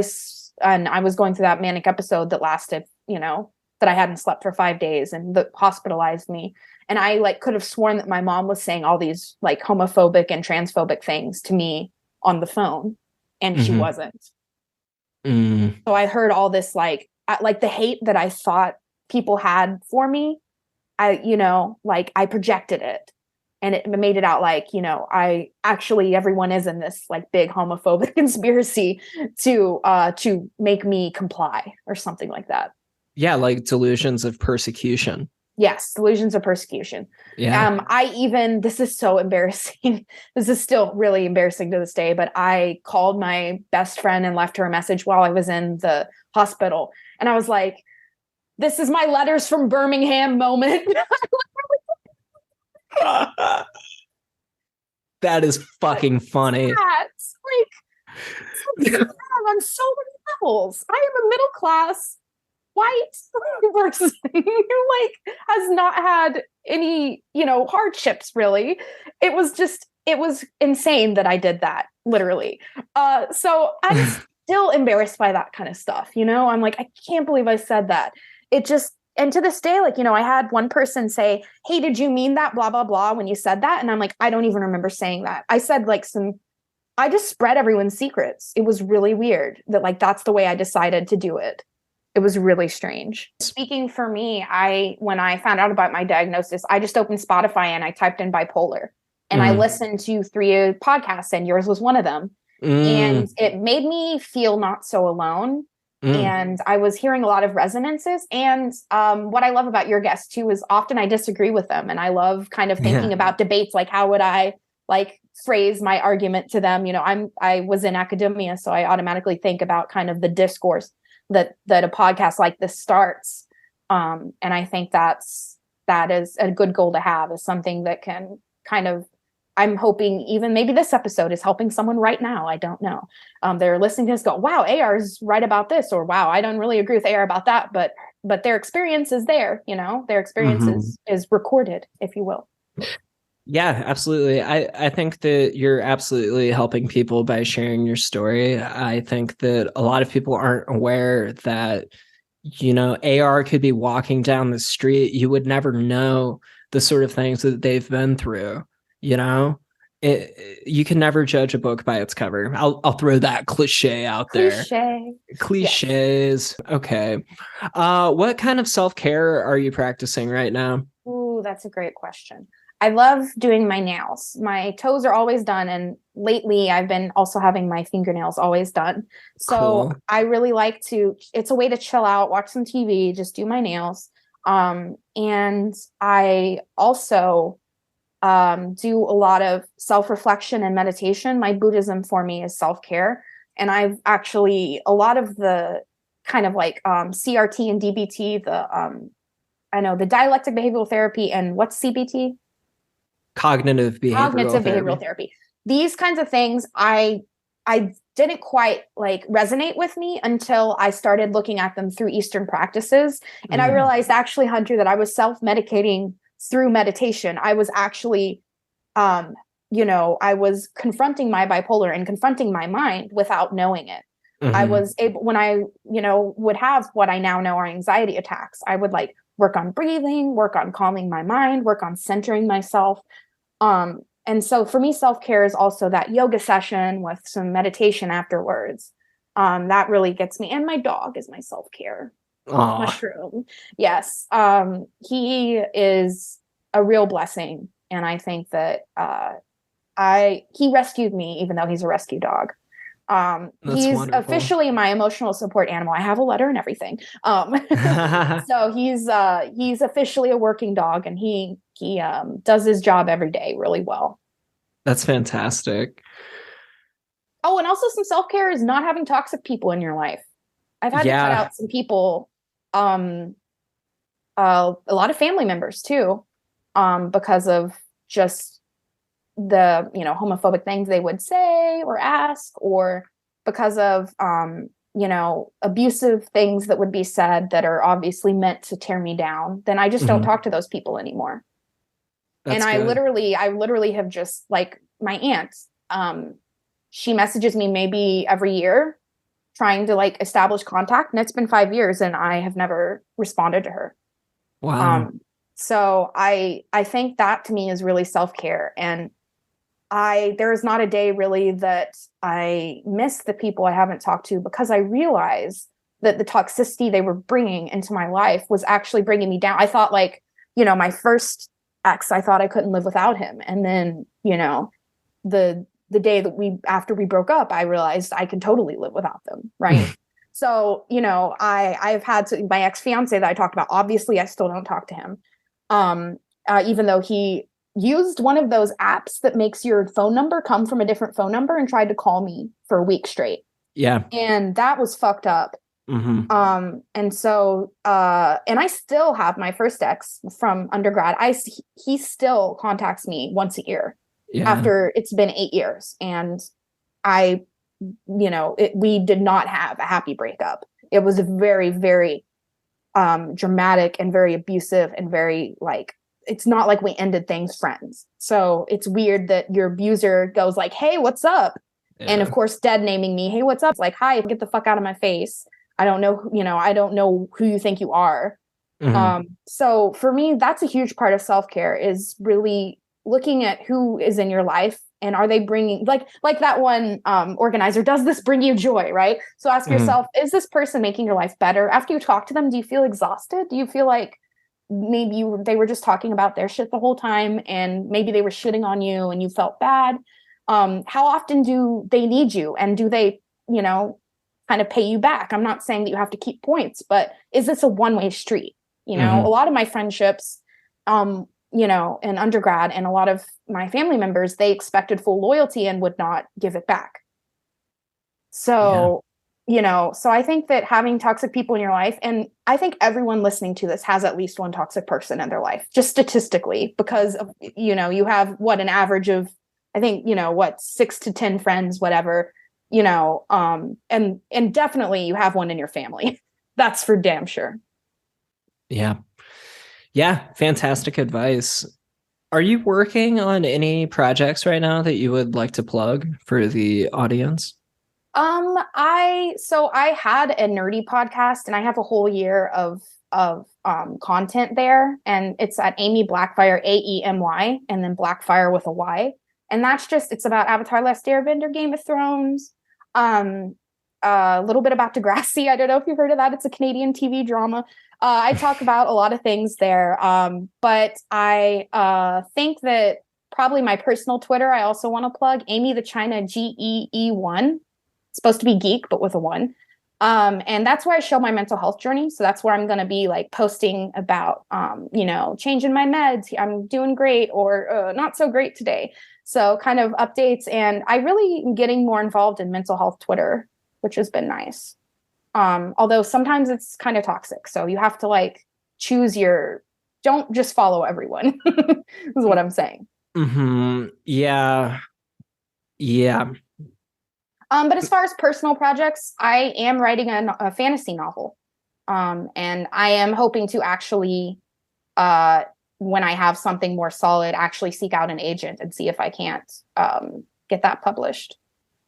was going through that manic episode that lasted, that I hadn't slept for 5 days and that hospitalized me. And I like could have sworn that my mom was saying all these like homophobic and transphobic things to me on the phone, and she wasn't. So I heard all this, like the hate that I thought people had for me. I projected it, and it made it out like, everyone is in this like big homophobic conspiracy to make me comply or something like that. Yeah, like delusions of persecution. Yes, delusions of persecution. Yeah. This is so embarrassing. This is still really embarrassing to this day, but I called my best friend and left her a message while I was in the hospital. And I was like, this is my letters from Birmingham moment. That is fucking funny. That's like on so many levels. I am a middle class white person who like has not had any, hardships really. It was insane that I did that, literally. So I'm still embarrassed by that kind of stuff. I'm like, I can't believe I said that. And to this day, like, I had one person say, hey, did you mean that blah, blah, blah when you said that? And I'm like, I don't even remember saying that. I said like I just spread everyone's secrets. It was really weird that like, that's the way I decided to do it. It was really strange. Speaking for me, when I found out about my diagnosis, I just opened Spotify and I typed in bipolar, and I listened to 3 podcasts, and yours was one of them. And it made me feel not so alone. And I was hearing a lot of resonances. And what I love about your guests too is often I disagree with them. And I love kind of thinking about debates, like how would I like phrase my argument to them? I was in academia, so I automatically think about kind of the discourse that a podcast like this starts. And I think that is a good goal to have, is something that can kind of, I'm hoping even maybe this episode is helping someone right now. I don't know. They're listening to this, go, wow, AR's right about this, or wow, I don't really agree with AR about that, but their experience is there, their experience is recorded, if you will. Yeah, absolutely. I think that you're absolutely helping people by sharing your story. I think that a lot of people aren't aware that, AR could be walking down the street. You would never know the sort of things that they've been through. You can never judge a book by its cover. I'll throw that cliche out there. Cliches. Yes. Okay. What kind of self-care are you practicing right now? Ooh, that's a great question. I love doing my nails. My toes are always done. And lately I've been also having my fingernails always done. So cool. I really like it's a way to chill out, watch some TV, just do my nails. And I also do a lot of self-reflection and meditation. My Buddhism for me is self-care. And I've actually, a lot of the kind of like CRT and DBT, the dialectic behavioral therapy, and what's Cognitive behavioral therapy. These kinds of things I I didn't quite like resonate with me until I started looking at them through Eastern practices. And I realized actually, Hunter, that I was self-medicating through meditation. I was actually, I was confronting my bipolar and confronting my mind without knowing it. I was able, when I, would have what I now know are anxiety attacks, I would like work on breathing, work on calming my mind, work on centering myself. And so for me, self-care is also that yoga session with some meditation afterwards. That really gets me. And my dog is my self-care. Mushroom. Yes. He is a real blessing. And I think that he rescued me, even though he's a rescue dog. He's wonderful. Officially my emotional support animal. I have a letter and everything. So he's officially a working dog, and he does his job every day really well. That's fantastic. Oh, and also some self-care is not having toxic people in your life. I've had to cut out some people, a lot of family members too, because of just the, homophobic things they would say or ask, or because of, abusive things that would be said that are obviously meant to tear me down. Then I just don't talk to those people anymore. That's and good. I literally have just, like, my aunt, she messages me maybe every year trying to like establish contact, and it's been 5 years and I have never responded to her. Wow. So I think that to me is really self-care. And there is not a day really that I miss the people I haven't talked to, because I realize that the toxicity they were bringing into my life was actually bringing me down. I thought, like, my first ex, I thought I couldn't live without him. And then, the day that after we broke up, I realized I could totally live without them. Right. So, I've had my ex-fiance that I talked about, obviously I still don't talk to him. Even though he used one of those apps that makes your phone number come from a different phone number and tried to call me for a week straight. Yeah. And that was fucked up. And so, and I still have my first ex from undergrad. He still contacts me once a year after it's been 8 years. And we did not have a happy breakup. It was a very, very, dramatic and very abusive and very, like, it's not like we ended things friends. So it's weird that your abuser goes like, hey, what's up? Yeah. And of course, dead naming me, hey, what's up? It's like, hi, get the fuck out of my face. I don't know who you think you are. So for me, that's a huge part of self-care, is really looking at who is in your life, and are they bringing, like that one organizer, does this bring you joy, right? So ask yourself, is this person making your life better? After you talk to them, do you feel exhausted? Do you feel like maybe they were just talking about their shit the whole time, and maybe they were shitting on you and you felt bad? How often do they need you, and do they, kind of pay you back? I'm not saying that you have to keep points, but is this a one-way street? A lot of my friendships, in undergrad, and a lot of my family members, they expected full loyalty and would not give it back. So, so I think that having toxic people in your life, and I think everyone listening to this has at least one toxic person in their life, just statistically, because of, you have an average of, I think, 6 to 10 friends, whatever, and definitely you have one in your family. That's for damn sure. Yeah. Fantastic advice. Are you working on any projects right now that you would like to plug for the audience? I had a nerdy podcast, and I have a whole year of content there, and it's at Amy Blackfire, AEMY, and then Blackfire with a Y. And that's it's about Avatar: Last Airbender, Game of Thrones, a little bit about Degrassi. I don't know if you've heard of that. It's a Canadian TV drama. I talk about a lot of things there. But I think that probably my personal Twitter, I also want to plug Amy the China, GEE1. It's supposed to be geek, but with a 1. And that's where I show my mental health journey. So that's where I'm going to be like posting about, changing my meds. I'm doing great, or not so great today. So kind of updates. And I really am getting more involved in mental health Twitter, which has been nice. Although sometimes it's kind of toxic. So you have to choose don't just follow everyone is what I'm saying. Yeah. But as far as personal projects, I am writing a fantasy novel. And I am hoping to actually, when I have something more solid, actually seek out an agent and see if I can't get that published.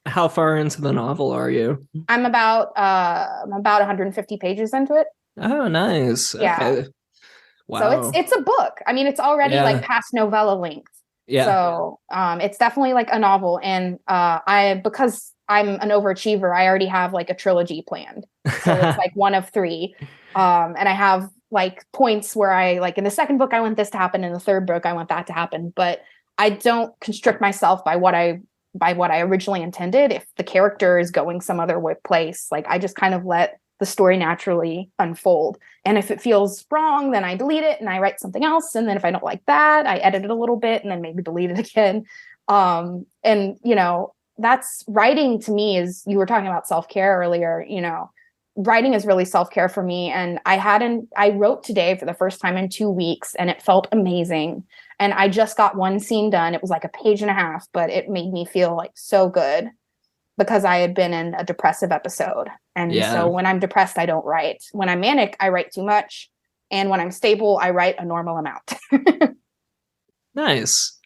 How far into the novel are you? I'm about 150 pages into it. Oh, nice. Yeah. Okay. Wow. So it's a book. I mean, it's already like past novella length. Yeah. So it's definitely like a novel. And because I'm an overachiever, I already have like a trilogy planned. So it's like one of three. And I have like points where I like in the second book, I want this to happen. In the third book, I want that to happen. But I don't constrict myself by what I originally intended. If the character is going some other place, like I just kind of let the story naturally unfold. And if it feels wrong, then I delete it and I write something else. And then if I don't like that, I edit it a little bit and then maybe delete it again. And that's writing to me. Is you were talking about self-care earlier, writing is really self-care for me. And I wrote today for the first time in 2 weeks and it felt amazing. And I just got one scene done. It was like a page and a half, but it made me feel like so good because I had been in a depressive episode. And so when I'm depressed, I don't write. When I'm manic, I write too much. And when I'm stable, I write a normal amount. Nice.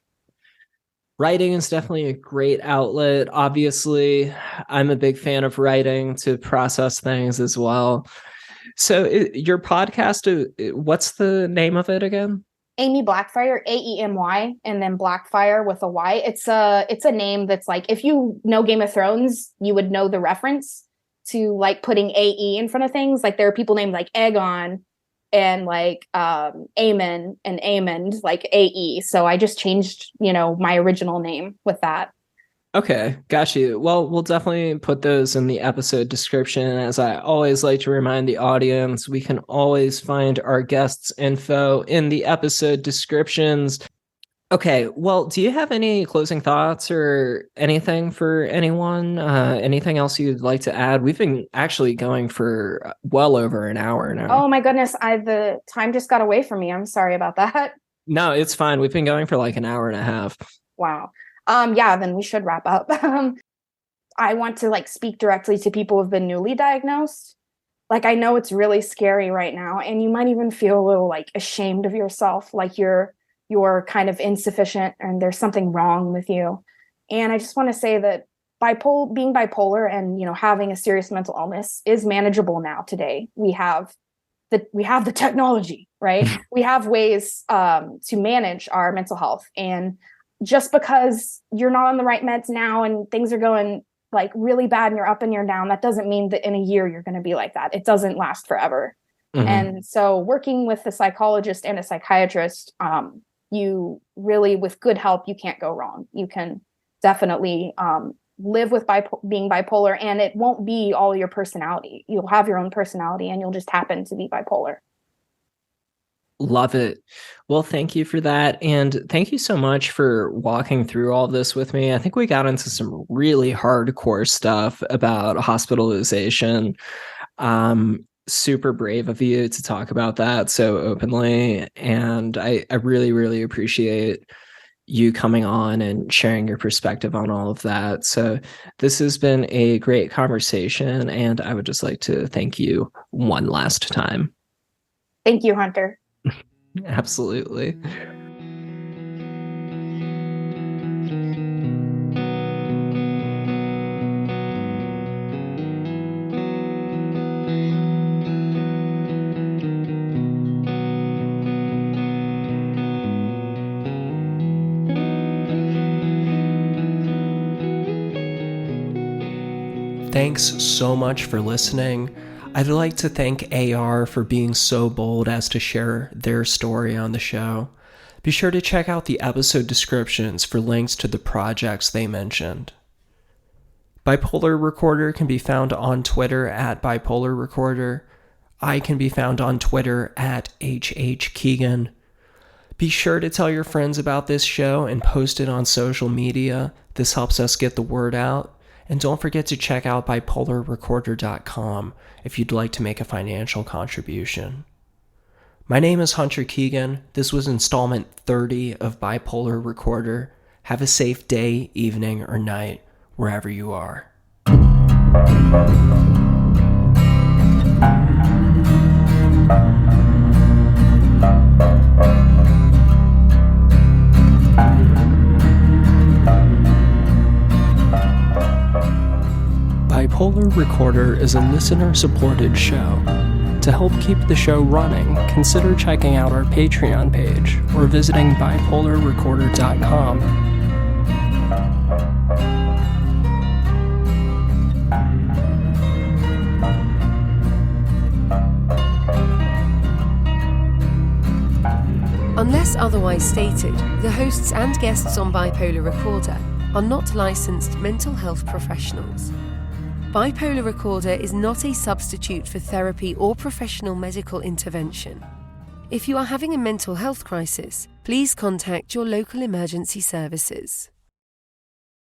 Writing is definitely a great outlet. Obviously, I'm a big fan of writing to process things as well. So your podcast, what's the name of it again? Amy Blackfire, AEMY, and then Blackfire with a Y. It's a name that's like, if you know Game of Thrones, you would know the reference to like putting AE in front of things. Like there are people named like Aegon and like Aemon and Aemond, like AE. So I just changed, my original name with that. Okay, got you. Well, we'll definitely put those in the episode description. As I always like to remind the audience, we can always find our guests' info in the episode descriptions. Okay, well, do you have any closing thoughts or anything for anyone? Anything else you'd like to add? We've been actually going for well over an hour now. Oh my goodness, the time just got away from me. I'm sorry about that. No, it's fine. We've been going for like an hour and a half. Wow. Then we should wrap up. I want to like speak directly to people who've been newly diagnosed. Like, I know it's really scary right now, and you might even feel a little like ashamed of yourself, like you're kind of insufficient and there's something wrong with you. And I just want to say that being bipolar and, having a serious mental illness is manageable now today. We have the technology, right? We have ways to manage our mental health. And just because you're not on the right meds now and things are going like really bad and you're up and you're down, that doesn't mean that in a year you're going to be like that. It doesn't last forever. Mm-hmm. And so working with a psychologist and a psychiatrist, you really, with good help, you can't go wrong. You can definitely live with being bipolar, and it won't be all your personality. You'll have your own personality and you'll just happen to be bipolar. Love it. Well, thank you for that. And thank you so much for walking through all this with me. I think we got into some really hardcore stuff about hospitalization. Super brave of you to talk about that so openly. And I really, really appreciate you coming on and sharing your perspective on all of that. So this has been a great conversation, and I would just like to thank you one last time. Thank you, Hunter. Absolutely. Thanks so much for listening. I'd like to thank AR for being so bold as to share their story on the show. Be sure to check out the episode descriptions for links to the projects they mentioned. Bipolar Recorder can be found on Twitter at Bipolar Recorder. I can be found on Twitter at HHKeegan. Be sure to tell your friends about this show and post it on social media. This helps us get the word out. And don't forget to check out bipolarrecorder.com if you'd like to make a financial contribution. My name is Hunter Keegan. This was installment 30 of Bipolar Recorder. Have a safe day, evening, or night, wherever you are. Bipolar Recorder is a listener-supported show. To help keep the show running, consider checking out our Patreon page or visiting bipolarrecorder.com. Unless otherwise stated, the hosts and guests on Bipolar Recorder are not licensed mental health professionals. Bipolar Recorder is not a substitute for therapy or professional medical intervention. If you are having a mental health crisis, please contact your local emergency services.